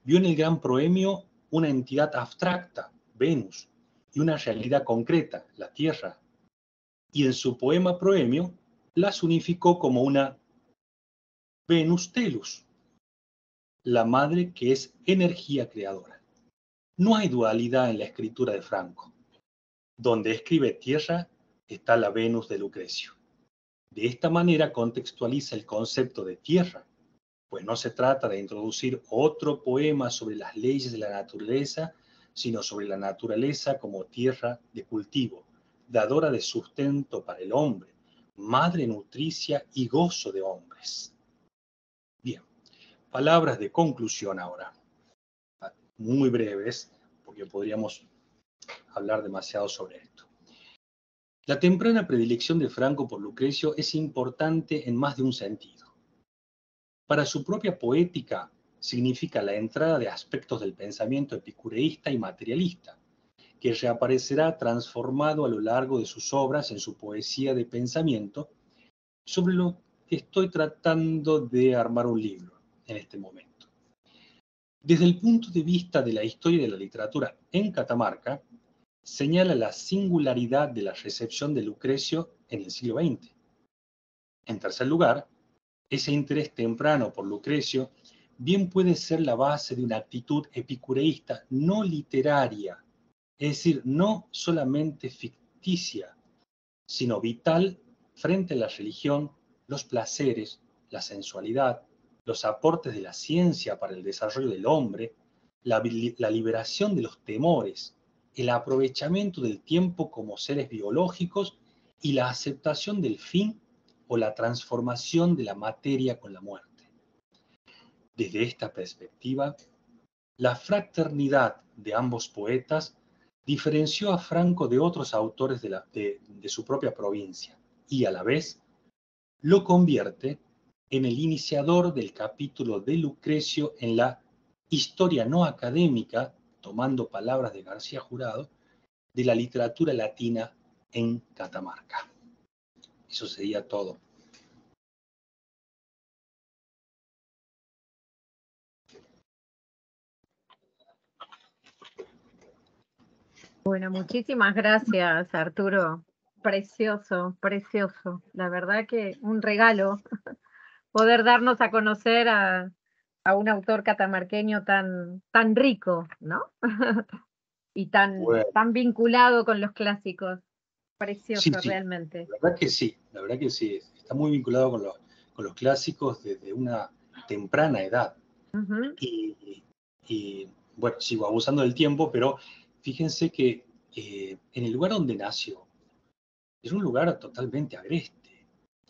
Vio en el gran proemio una entidad abstracta, Venus, y una realidad concreta, la tierra, y en su poema proemio las unificó como una Venus Telus, la madre que es energía creadora. No hay dualidad en la escritura de Franco. Donde escribe tierra está la Venus de Lucrecio. De esta manera contextualiza el concepto de tierra, pues no se trata de introducir otro poema sobre las leyes de la naturaleza, sino sobre la naturaleza como tierra de cultivo, dadora de sustento para el hombre, madre nutricia y gozo de hombres. Bien, palabras de conclusión ahora, muy breves, porque podríamos hablar demasiado sobre esto. La temprana predilección de Franco por Lucrecio es importante en más de un sentido. Para su propia poética, significa la entrada de aspectos del pensamiento epicureísta y materialista, que reaparecerá transformado a lo largo de sus obras en su poesía de pensamiento, sobre lo que estoy tratando de armar un libro en este momento. Desde el punto de vista de la historia de la literatura en Catamarca, señala la singularidad de la recepción de Lucrecio en el siglo XX. En tercer lugar, ese interés temprano por Lucrecio bien puede ser la base de una actitud epicureísta no literaria, es decir, no solamente ficticia, sino vital frente a la religión, los placeres, la sensualidad, los aportes de la ciencia para el desarrollo del hombre, la liberación de los temores, el aprovechamiento del tiempo como seres biológicos y la aceptación del fin o la transformación de la materia con la muerte. Desde esta perspectiva, la fraternidad de ambos poetas diferenció a Franco de otros autores de su propia provincia y a la vez lo convierte en el iniciador del capítulo de Lucrecio en la historia no académica, tomando palabras de García Jurado, de la literatura latina en Catamarca. Eso sería todo. Bueno, muchísimas gracias, Arturo. Precioso, precioso. La verdad que un regalo poder darnos a conocer a un autor catamarqueño tan rico, ¿no? Y Bueno, tan vinculado con los clásicos. sí, Precioso, sí, realmente. la verdad que sí, está muy vinculado con los clásicos desde una temprana edad. Ujú. Y bueno, sigo abusando del tiempo, pero fíjense que en el lugar donde nació, es un lugar totalmente agreste,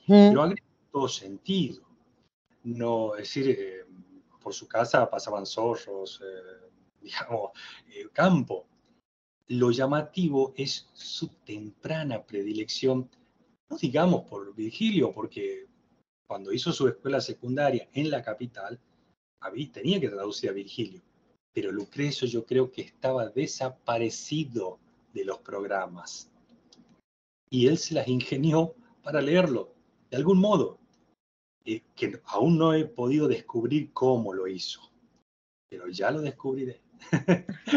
pero agreste en todo sentido. No, es decir, por su casa pasaban zorros, digamos, campo. Lo llamativo es su temprana predilección, no digamos por Virgilio, porque cuando hizo su escuela secundaria en la capital, tenía que traducir a Virgilio, pero Lucrecio yo creo que estaba desaparecido de los programas. Y él se las ingenió para leerlo, de algún modo. que aún no he podido descubrir cómo lo hizo, pero ya lo descubriré.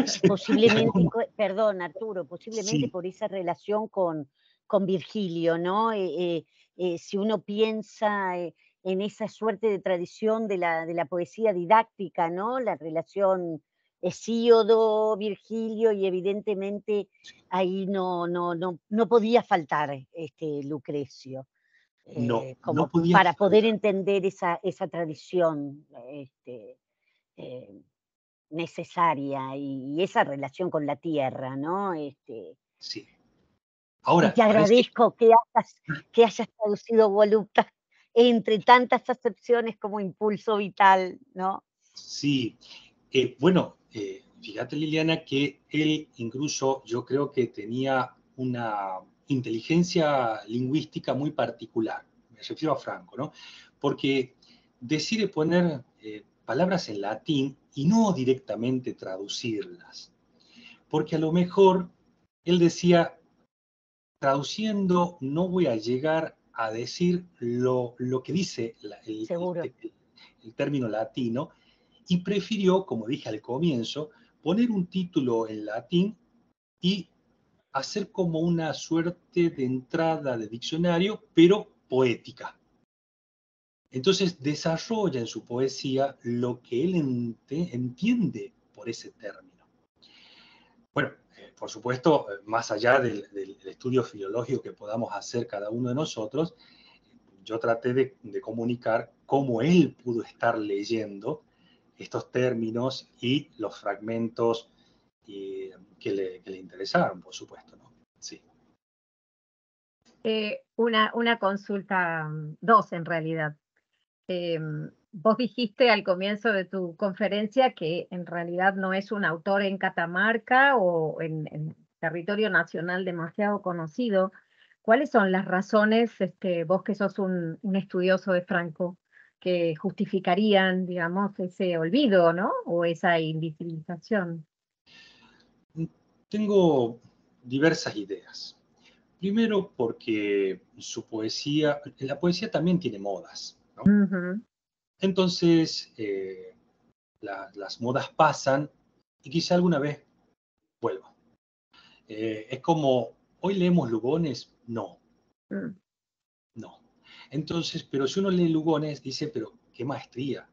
Sí, Posiblemente, perdón Arturo, posiblemente sí, por esa relación con Virgilio, ¿no? Si uno piensa en esa suerte de tradición de la poesía didáctica, ¿no? La relación Hesíodo, Virgilio, y evidentemente ahí no podía faltar Lucrecio, no, no como podía para poder faltar. entender esa tradición. Eh, Necesaria y esa relación con la tierra, ¿no? Sí. Y Ahora, te parece, agradezco que hayas traducido Voluptas entre tantas acepciones como impulso vital, ¿no? sí. Bueno, fíjate Liliana que él incluso yo creo que tenía una inteligencia lingüística muy particular, me refiero a Franco, ¿no? Porque decide poner palabras en latín y no directamente traducirlas, porque a lo mejor él decía, traduciendo no voy a llegar a decir lo que dice Seguro. el término latino, y prefirió, como dije al comienzo, poner un título en latín y hacer como una suerte de entrada de diccionario, pero poética. Entonces desarrolla en su poesía lo que él entiende por ese término. Bueno, por supuesto, más allá del estudio filológico que podamos hacer cada uno de nosotros, yo traté de comunicar cómo él pudo estar leyendo estos términos y los fragmentos que le interesaron, por supuesto, ¿no? Sí. Una consulta, dos en realidad. Vos dijiste al comienzo de tu conferencia que en realidad no es un autor en Catamarca o en territorio nacional demasiado conocido. ¿Cuáles son las razones, vos que sos un estudioso de Franco, que justificarían, digamos, ese olvido, ¿no? O esa invisibilización? Tengo diversas ideas. Primero porque su poesía, la poesía también tiene modas, ¿no? Ujú. Entonces, las modas pasan y quizá alguna vez vuelvan. Es como, ¿hoy leemos Lugones? No, Mm. no. Entonces, pero si uno lee Lugones, dice, pero qué maestría,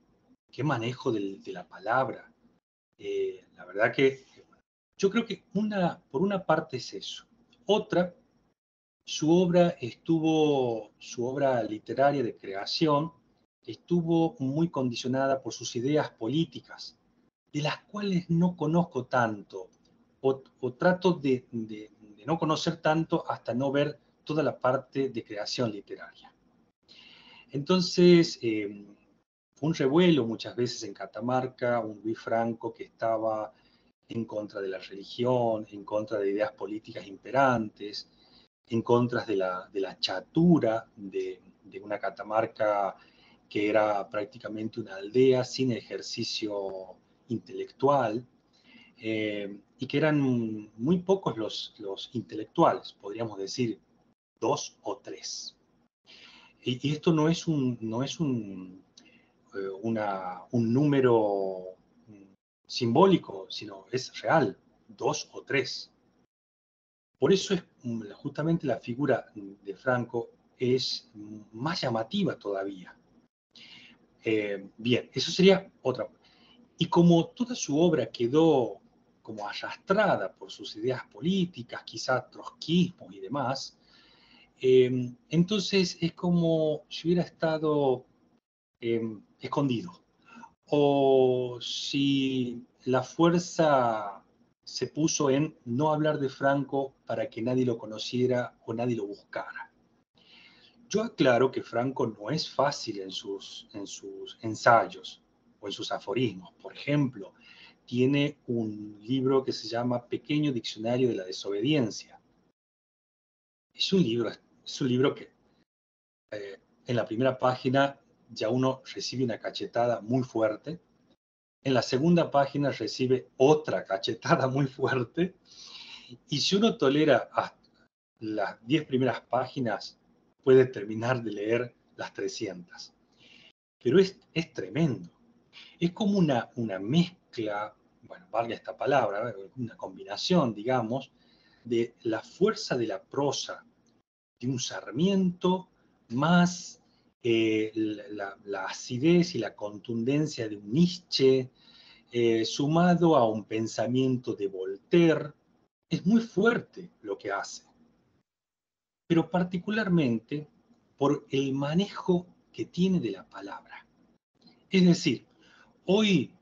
qué manejo de la palabra. La verdad que yo creo que por una parte es eso. Otra, su obra literaria de creación estuvo muy condicionada por sus ideas políticas, de las cuales no conozco tanto, o trato de no conocer tanto hasta no ver toda la parte de creación literaria. Entonces, fue un revuelo muchas veces en Catamarca, un Luis Franco que estaba en contra de la religión, en contra de ideas políticas imperantes, en contra de la chatura de una Catamarca que era prácticamente una aldea sin ejercicio intelectual, y que eran muy pocos los intelectuales, podríamos decir dos o tres. Y esto no es un número simbólico, sino es real, dos o tres. Por eso es justamente la figura de Franco es más llamativa todavía. Bien, eso sería otra. Y como toda su obra quedó como arrastrada por sus ideas políticas, quizá trotskismo y demás, entonces es como si hubiera estado escondido. O si la fuerza se puso en no hablar de Franco para que nadie lo conociera o nadie lo buscara. Yo aclaro que Franco no es fácil en sus ensayos o en sus aforismos. Por ejemplo, tiene un libro que se llama Pequeño Diccionario de la Desobediencia. Es un libro que en la primera página ya uno recibe una cachetada muy fuerte. En la segunda página recibe otra cachetada muy fuerte. Y si uno tolera hasta las 10 primeras páginas, puede terminar de leer las 300. pero es tremendo. Es como una mezcla, bueno, valga esta palabra, una combinación, digamos, de la fuerza de la prosa de un Sarmiento más la acidez y la contundencia de un Nietzsche, sumado a un pensamiento de Voltaire. Es muy fuerte lo que hace, pero particularmente por el manejo que tiene de la palabra. Es decir, hoy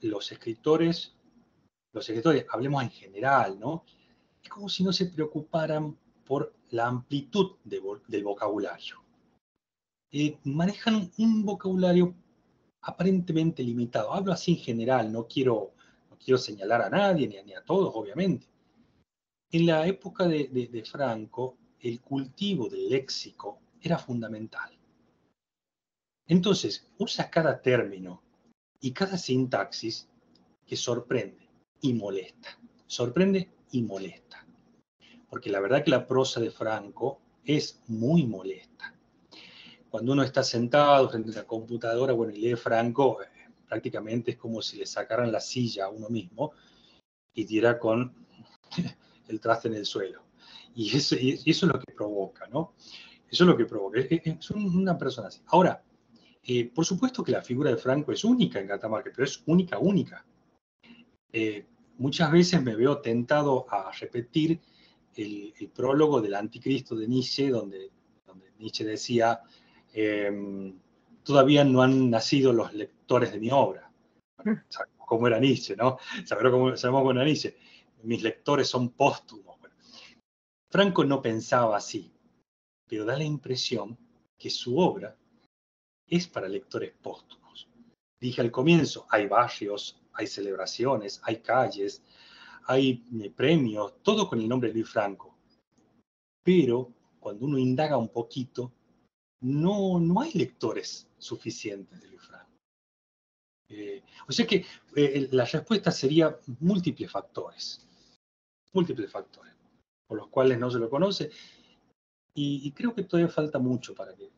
los escritores, hablemos en general, ¿no? Es como si no se preocuparan por la amplitud del vocabulario. Manejan un vocabulario aparentemente limitado. Hablo así en general, no quiero señalar a nadie ni a todos, obviamente. En la época de Franco, el cultivo del léxico era fundamental. Entonces, usa cada término y cada sintaxis que sorprende y molesta. Sorprende y molesta. Porque la verdad que la prosa de Franco es muy molesta. Cuando uno está sentado frente a una computadora, bueno, y lee Franco, prácticamente es como si le sacaran la silla a uno mismo y diera con el traste en el suelo. Y eso es lo que provoca, ¿no? Eso es lo que provoca. Es una persona así. Ahora, por supuesto que la figura de Franco es única en Catamarca, pero es única. Muchas veces me veo tentado a repetir el prólogo del Anticristo de Nietzsche, donde Nietzsche decía, todavía no han nacido los lectores de mi obra. Bueno, sabemos cómo era Nietzsche, ¿no? Sabemos cómo era Nietzsche. Mis lectores son póstumos. Bueno, Franco no pensaba así, pero da la impresión que su obra es para lectores póstumos. Dije al comienzo, hay barrios, hay celebraciones, hay calles, hay premios, todo con el nombre de Luis Franco. Pero cuando uno indaga un poquito, no hay lectores suficientes de Luis Franco. O sea que la respuesta sería múltiples factores, por los cuales no se lo conoce, y creo que todavía falta mucho para que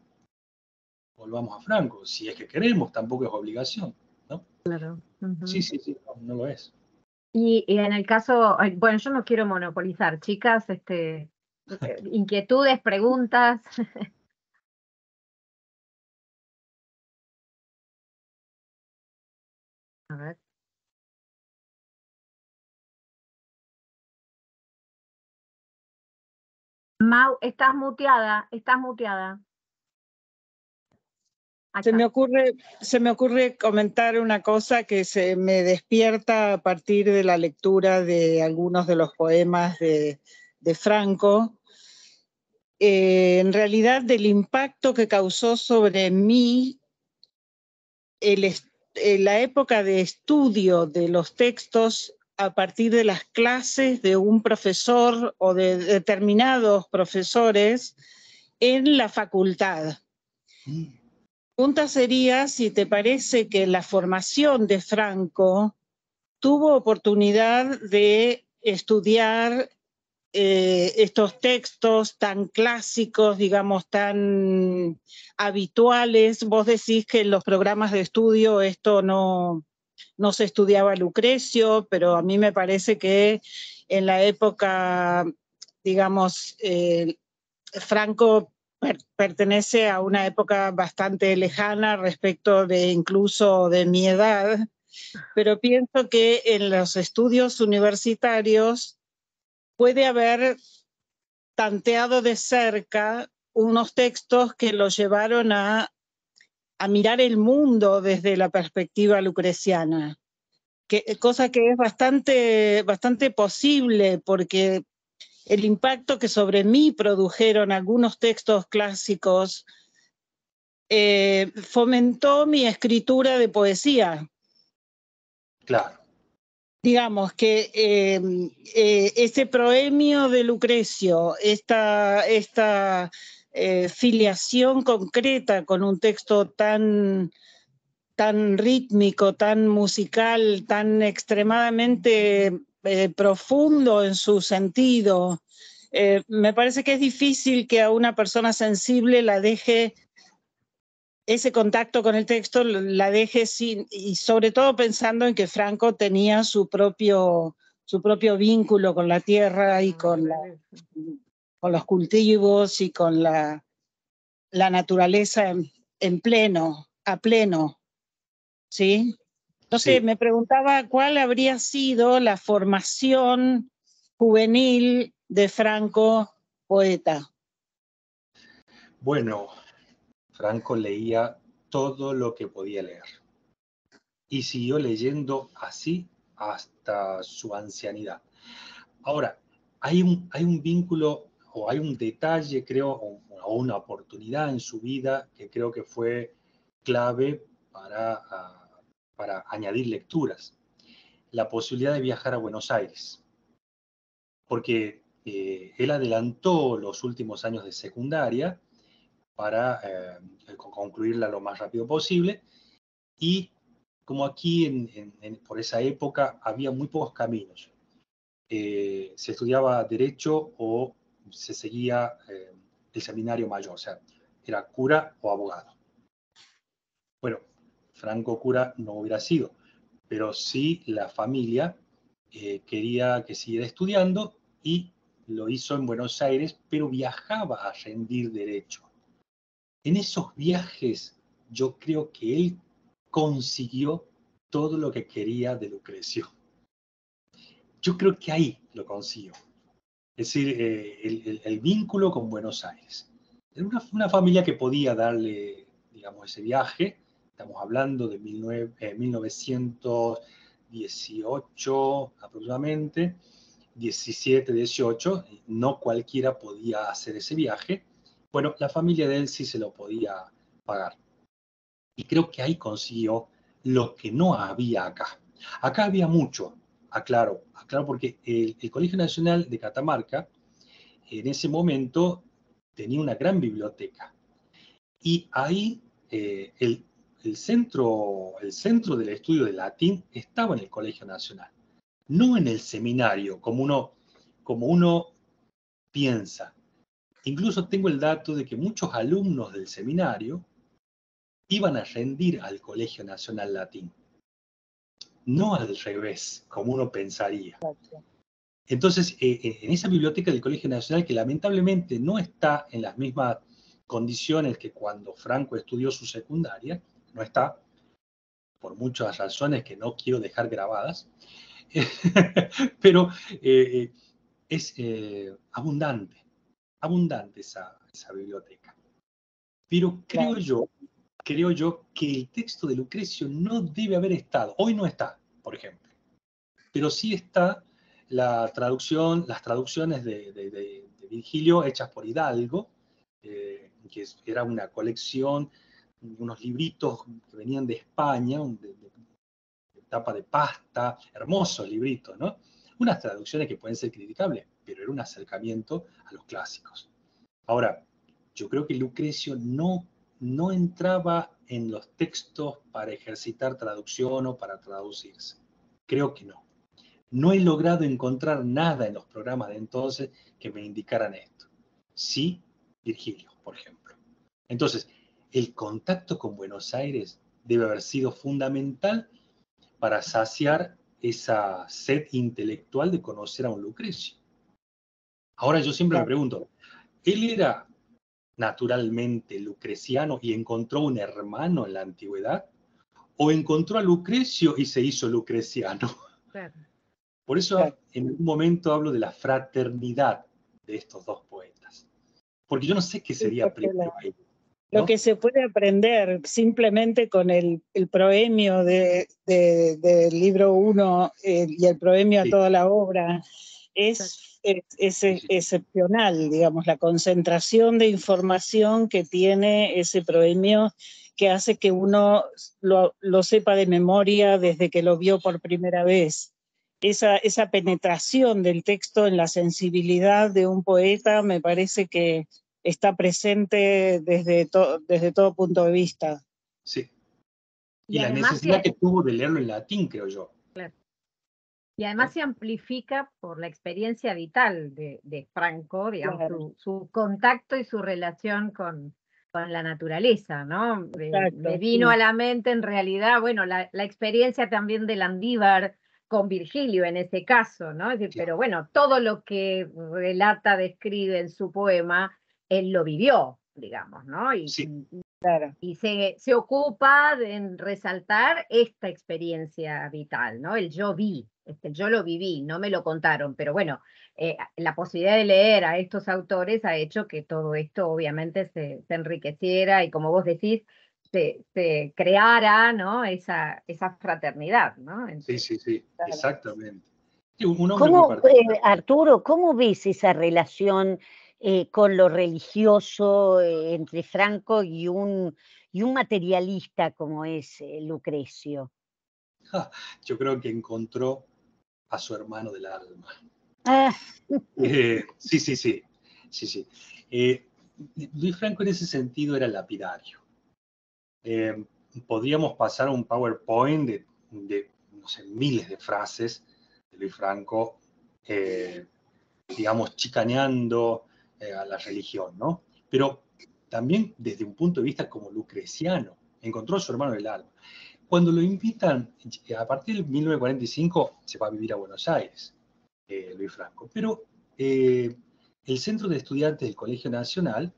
volvamos a Franco, si es que queremos, tampoco es obligación, ¿no? Claro. Uh-huh. Sí, no lo es. Y en el caso, bueno, yo no quiero monopolizar, chicas, inquietudes, preguntas. A ver. Mau, estás muteada. Se me ocurre comentar una cosa que se me despierta a partir de la lectura de algunos de los poemas de Franco. En realidad, del impacto que causó sobre mí la época de estudio de los textos a partir de las clases de un profesor o de determinados profesores en la facultad. La pregunta sería si te parece que la formación de Franco tuvo oportunidad de estudiar estos textos tan clásicos, digamos, tan habituales. Vos decís que en los programas de estudio esto no se estudiaba Lucrecio, pero a mí me parece que en la época, digamos, Franco pertenece a una época bastante lejana respecto de incluso de mi edad, pero pienso que en los estudios universitarios puede haber tanteado de cerca unos textos que lo llevaron a mirar el mundo desde la perspectiva lucreciana, cosa que es bastante posible, porque el impacto que sobre mí produjeron algunos textos clásicos fomentó mi escritura de poesía. Claro. Digamos que ese proemio de Lucrecio, esta filiación concreta con un texto tan rítmico, tan musical, tan extremadamente profundo en su sentido, me parece que es difícil que a una persona sensible la deje ese contacto con el texto la deje sin, y sobre todo pensando en que Franco tenía su propio vínculo con la tierra y con los cultivos y con la naturaleza a pleno, ¿sí? Entonces Sí. me preguntaba cuál habría sido la formación juvenil de Franco, poeta. Bueno, Franco leía todo lo que podía leer y siguió leyendo así hasta su ancianidad. Ahora, hay un vínculo o hay un detalle, creo, o una oportunidad en su vida que creo que fue clave para añadir lecturas. La posibilidad de viajar a Buenos Aires, porque él adelantó los últimos años de secundaria para concluirla lo más rápido posible, y como aquí por esa época había muy pocos caminos, se estudiaba Derecho o se seguía el seminario mayor, o sea, era cura o abogado. Bueno, Franco cura no hubiera sido, pero sí la familia quería que siguiera estudiando y lo hizo en Buenos Aires, pero viajaba a rendir Derecho. En esos viajes yo creo que él consiguió todo lo que quería de Lucrecio. Yo creo que ahí lo consiguió. Es decir, el vínculo con Buenos Aires. Era una familia que podía darle, digamos, ese viaje. Estamos hablando de 1918 aproximadamente, 17, 18. No cualquiera podía hacer ese viaje. Bueno, la familia de él sí se lo podía pagar. Y creo que ahí consiguió lo que no había acá. Acá había mucho, aclaro, porque el Colegio Nacional de Catamarca en ese momento tenía una gran biblioteca. Y ahí el centro del estudio de latín estaba en el Colegio Nacional, no en el seminario, como uno piensa. Incluso tengo el dato de que muchos alumnos del seminario iban a rendir al Colegio Nacional Latín, no al revés, como uno pensaría. Entonces, en esa biblioteca del Colegio Nacional, que lamentablemente no está en las mismas condiciones que cuando Franco estudió su secundaria, no está, por muchas razones que no quiero dejar grabadas, pero es abundante esa biblioteca. Pero creo yo que el texto de Lucrecio no debe haber estado, hoy no está, por ejemplo, pero sí está las traducciones de Virgilio hechas por Hidalgo, que era una colección, unos libritos que venían de España, de tapa de pasta, hermosos libritos, ¿no? Unas traducciones que pueden ser criticables, pero era un acercamiento a los clásicos. Ahora, yo creo que Lucrecio no entraba en los textos para ejercitar traducción o para traducirse. Creo que no. No he logrado encontrar nada en los programas de entonces que me indicaran esto. Sí, Virgilio, por ejemplo. Entonces, el contacto con Buenos Aires debe haber sido fundamental para saciar esa sed intelectual de conocer a un Lucrecio. Ahora yo siempre me pregunto, ¿él era naturalmente lucreciano y encontró un hermano en la antigüedad? ¿O encontró a Lucrecio y se hizo lucreciano? Claro. Por eso en un momento hablo de la fraternidad de estos dos poetas. Porque yo no sé qué sería primero ahí, ¿no? Lo que se puede aprender simplemente con el proemio del libro 1 y el proemio a toda la obra es excepcional, digamos, la concentración de información que tiene ese proemio, que hace que uno lo sepa de memoria desde que lo vio por primera vez. Esa penetración del texto en la sensibilidad de un poeta me parece que está presente desde todo punto de vista. Sí. Y la además necesidad que tuvo de leerlo en latín, creo yo. Claro. Y además se amplifica por la experiencia vital de Franco, digamos, Claro. su contacto y su relación con con la naturaleza, ¿no? Exacto, Me vino sí. a la mente en realidad, bueno, la experiencia también de Landívar con Virgilio en ese caso, ¿no? Es decir, Claro. pero bueno, todo lo que relata, describe en su poema, él lo vivió, digamos, ¿no? Sí, Claro. Y se ocupa de resaltar esta experiencia vital, ¿no? El yo vi, yo lo viví, no me lo contaron, pero bueno, la posibilidad de leer a estos autores ha hecho que todo esto obviamente se enriqueciera y como vos decís, se creara, ¿no? Esa fraternidad, ¿no? sí, sí, sí, exactamente. Sí, un hombre muy ¿Cómo, particular. Arturo, cómo ves esa relación con lo religioso entre Franco y un materialista como es Lucrecio? Yo creo que encontró a su hermano del alma. Ah, Sí, sí, sí, sí, sí. Eh, Luis Franco en ese sentido era lapidario. Eh, Podríamos pasar un PowerPoint no sé, miles de frases de Luis Franco, digamos, chicaneando a la religión, ¿no? Pero también desde un punto de vista como lucreciano, encontró a su hermano del alma. Cuando lo invitan, a partir de 1945 se va a vivir a Buenos Aires, Luis Franco, pero el Centro de Estudiantes del Colegio Nacional,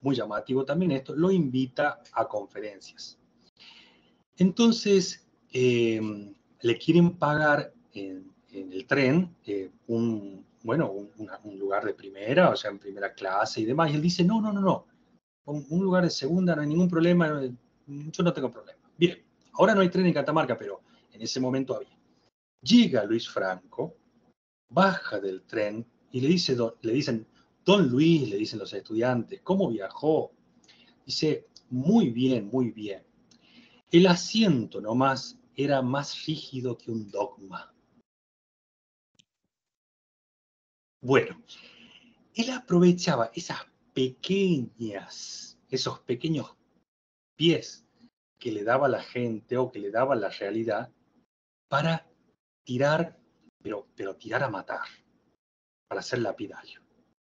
muy llamativo también esto, lo invita a conferencias. Entonces, le quieren pagar en el tren bueno, un lugar de primera, o sea, en primera clase y demás. Y él dice, no, no, no, no, un lugar de segunda, no hay ningún problema, yo no tengo problema. Bien, ahora no hay tren en Catamarca, pero en ese momento había. Llega Luis Franco, baja del tren y le dicen, don Luis, le dicen los estudiantes, ¿cómo viajó? Dice, muy bien, muy bien. El asiento nomás era más rígido que un dogma. Bueno, él aprovechaba esos pequeños pies que le daba la gente o que le daba la realidad para tirar, pero tirar a matar, para ser lapidario.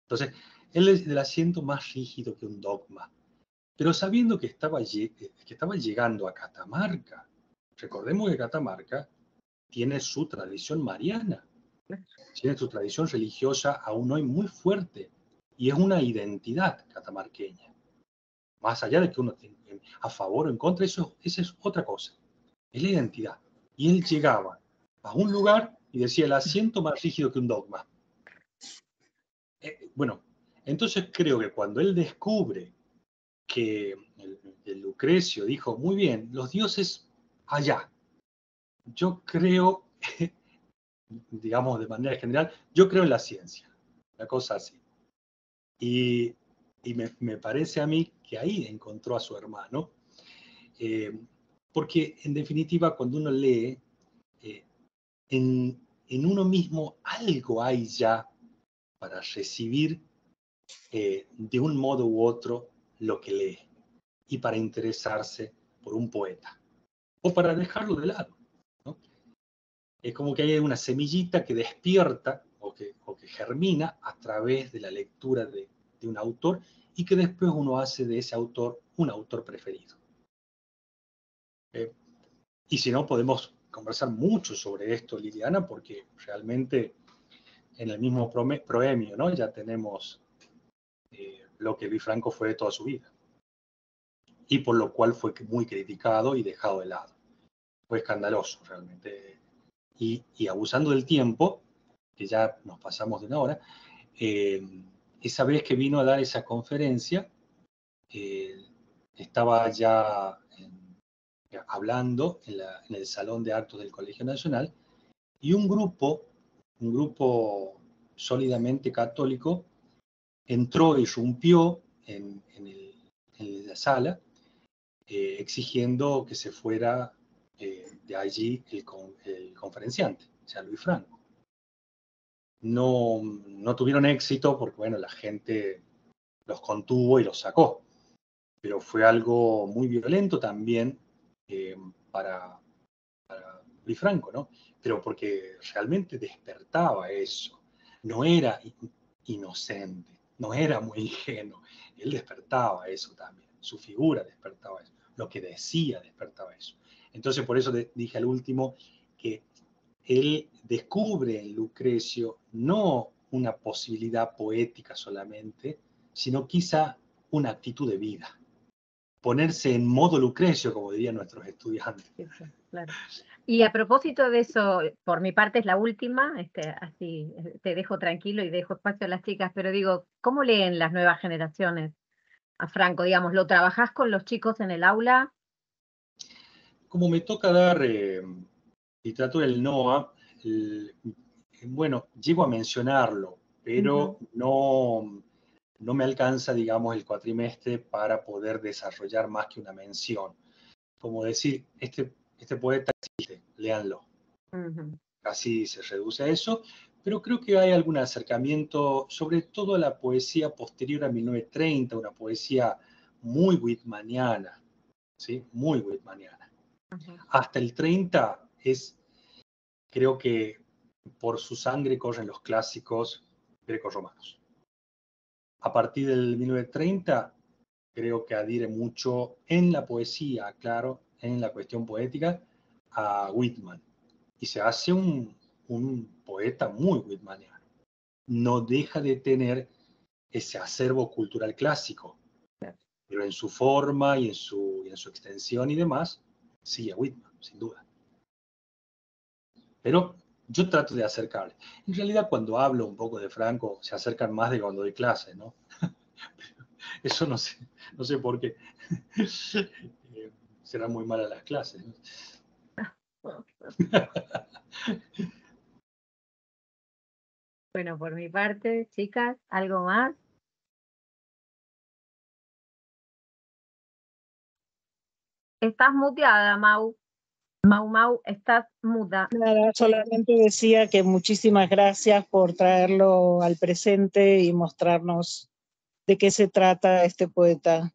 Entonces, él es del asiento más rígido que un dogma, pero sabiendo que estaba llegando a Catamarca. Recordemos que Catamarca tiene su tradición mariana, tiene su tradición religiosa aún hoy muy fuerte, y es una identidad catamarqueña. Más allá de que uno esté a favor o en contra, esa es otra cosa, es la identidad. Y él llegaba a un lugar y decía el asiento más rígido que un dogma. Bueno, entonces creo que cuando él descubre que el Lucrecio dijo, muy bien, los dioses allá, yo creo, digamos de manera general, yo creo en la ciencia, una cosa así. Y me parece a mí que ahí encontró a su hermano, eh, porque en definitiva cuando uno lee, eh, en uno mismo algo hay ya para recibir de un modo u otro lo que lee y para interesarse por un poeta o para dejarlo de lado, ¿no? Es como que hay una semillita que despierta o que germina a través de la lectura de un autor y que después uno hace de ese autor un autor preferido. Y si no, podemos conversar mucho sobre esto, Liliana, porque realmente en el mismo proemio, ¿no? Ya tenemos lo que Luis Franco fue toda su vida y por lo cual fue muy criticado y dejado de lado. Fue escandaloso realmente. Y abusando del tiempo, que ya nos pasamos de una hora, esa vez que vino a dar esa conferencia, estaba ya hablando en el Salón de Actos del Colegio Nacional y un grupo sólidamente católico, entró y irrumpió en la sala, exigiendo que se fuera de allí el conferenciante, o sea, Luis Franco. No tuvieron éxito porque, bueno, la gente los contuvo y los sacó, pero fue algo muy violento también eh, para, para Luis Franco, ¿no? Pero porque realmente despertaba eso, no era inocente, no era muy ingenuo, él despertaba eso también. su figura despertaba eso, lo que decía despertaba eso. Entonces por eso dije al último que él descubre en Lucrecio no una posibilidad poética solamente, sino quizá una actitud de vida. Ponerse en modo Lucrecio, como dirían nuestros estudiantes. Sí, sí, claro. Y a propósito de eso, por mi parte es la última, así te dejo tranquilo y dejo espacio a las chicas, pero digo, ¿cómo leen las nuevas generaciones a Franco? Digamos, ¿lo trabajás con los chicos en el aula? Como me toca dar literatura del NOA, bueno, llego a mencionarlo, pero no me alcanza, digamos, el cuatrimestre para poder desarrollar más que una mención. Como decir, este poeta existe, léanlo. Así se reduce a eso, pero creo que hay algún acercamiento, sobre todo a la poesía posterior a 1930, una poesía muy whitmaniana, ¿sí? Muy whitmaniana. Hasta el 30 creo que por su sangre corren los clásicos grecorromanos. A partir del 1930, creo que adhiere mucho en la poesía, claro, en la cuestión poética, a Whitman. Y se hace un poeta muy whitmaniano. No deja de tener ese acervo cultural clásico, pero en su forma y en su extensión y demás, sigue a Whitman, sin duda. Pero yo trato de acercarle. En realidad, cuando hablo un poco de Franco, se acercan más de cuando doy clase, ¿no? Eso no sé por qué. Serán muy malas las clases, ¿no? Bueno, por mi parte, chicas, ¿algo más? Estás muteada, Mau. Mau, estás muda. Nada, solamente decía que muchísimas gracias por traerlo al presente y mostrarnos de qué se trata este poeta.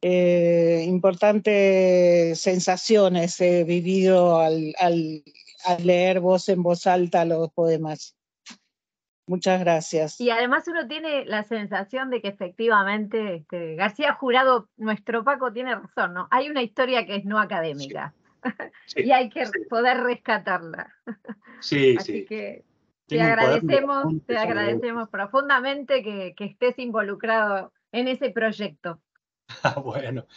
Importantes sensaciones he vivido al leer voz en voz alta los poemas. Muchas gracias. Y además uno tiene la sensación de que efectivamente García Jurado, nuestro Paco, tiene razón, ¿no? Hay una historia que es no académica. Sí. Y hay que poder rescatarla. Sí, Así sí. que te agradecemos profundamente que estés involucrado en ese proyecto. Bueno,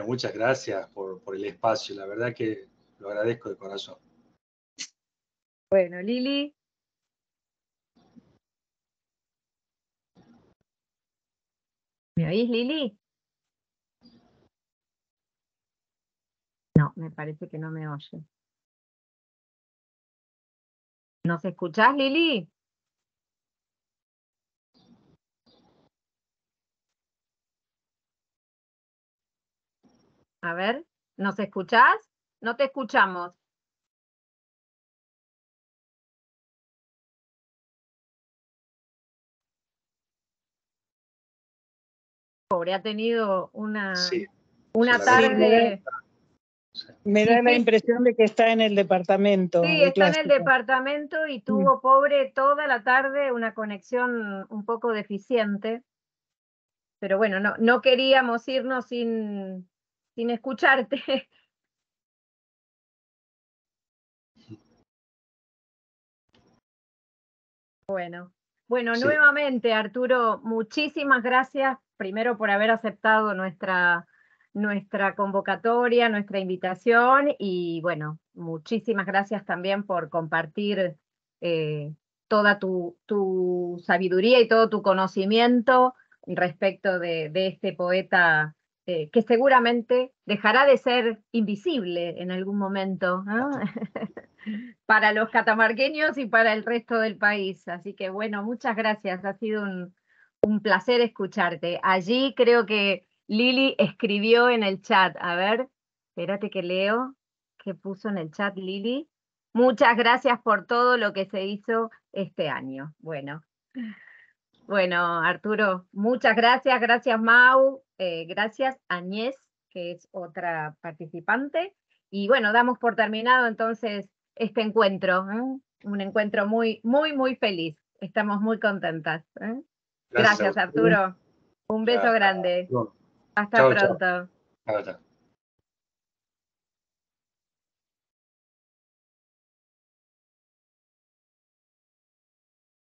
muchas gracias por el espacio. La verdad que lo agradezco de corazón. Bueno, Lili. ¿Me oís, Lili? No, me parece que no me oye. ¿Nos escuchás, Lili? A ver, ¿nos escuchás? No te escuchamos. Pobre, ha tenido una tarde. Me da la impresión de que está en el departamento. Sí, está en el departamento y tuvo, pobre, toda la tarde una conexión un poco deficiente. Pero bueno, no queríamos irnos sin escucharte. Bueno, sí. Nuevamente, Arturo, muchísimas gracias, primero por haber aceptado nuestra convocatoria, nuestra invitación, y bueno, muchísimas gracias también por compartir toda tu sabiduría y todo tu conocimiento respecto de este poeta que seguramente dejará de ser invisible en algún momento, ¿no? Para los catamarqueños y para el resto del país. Así que bueno, muchas gracias. Ha sido un placer escucharte. Allí creo que Lili escribió en el chat. A ver, espérate que leo. ¿Qué puso en el chat Lili? Muchas gracias por todo lo que se hizo este año. Bueno, Arturo, muchas gracias. Gracias, Mau. Gracias, Añez, que es otra participante. Y bueno, damos por terminado entonces este encuentro, un encuentro muy, muy, muy feliz. Estamos muy contentas. Gracias, Arturo. Un beso grande. Hasta Chao, chao. pronto. Chao, chao.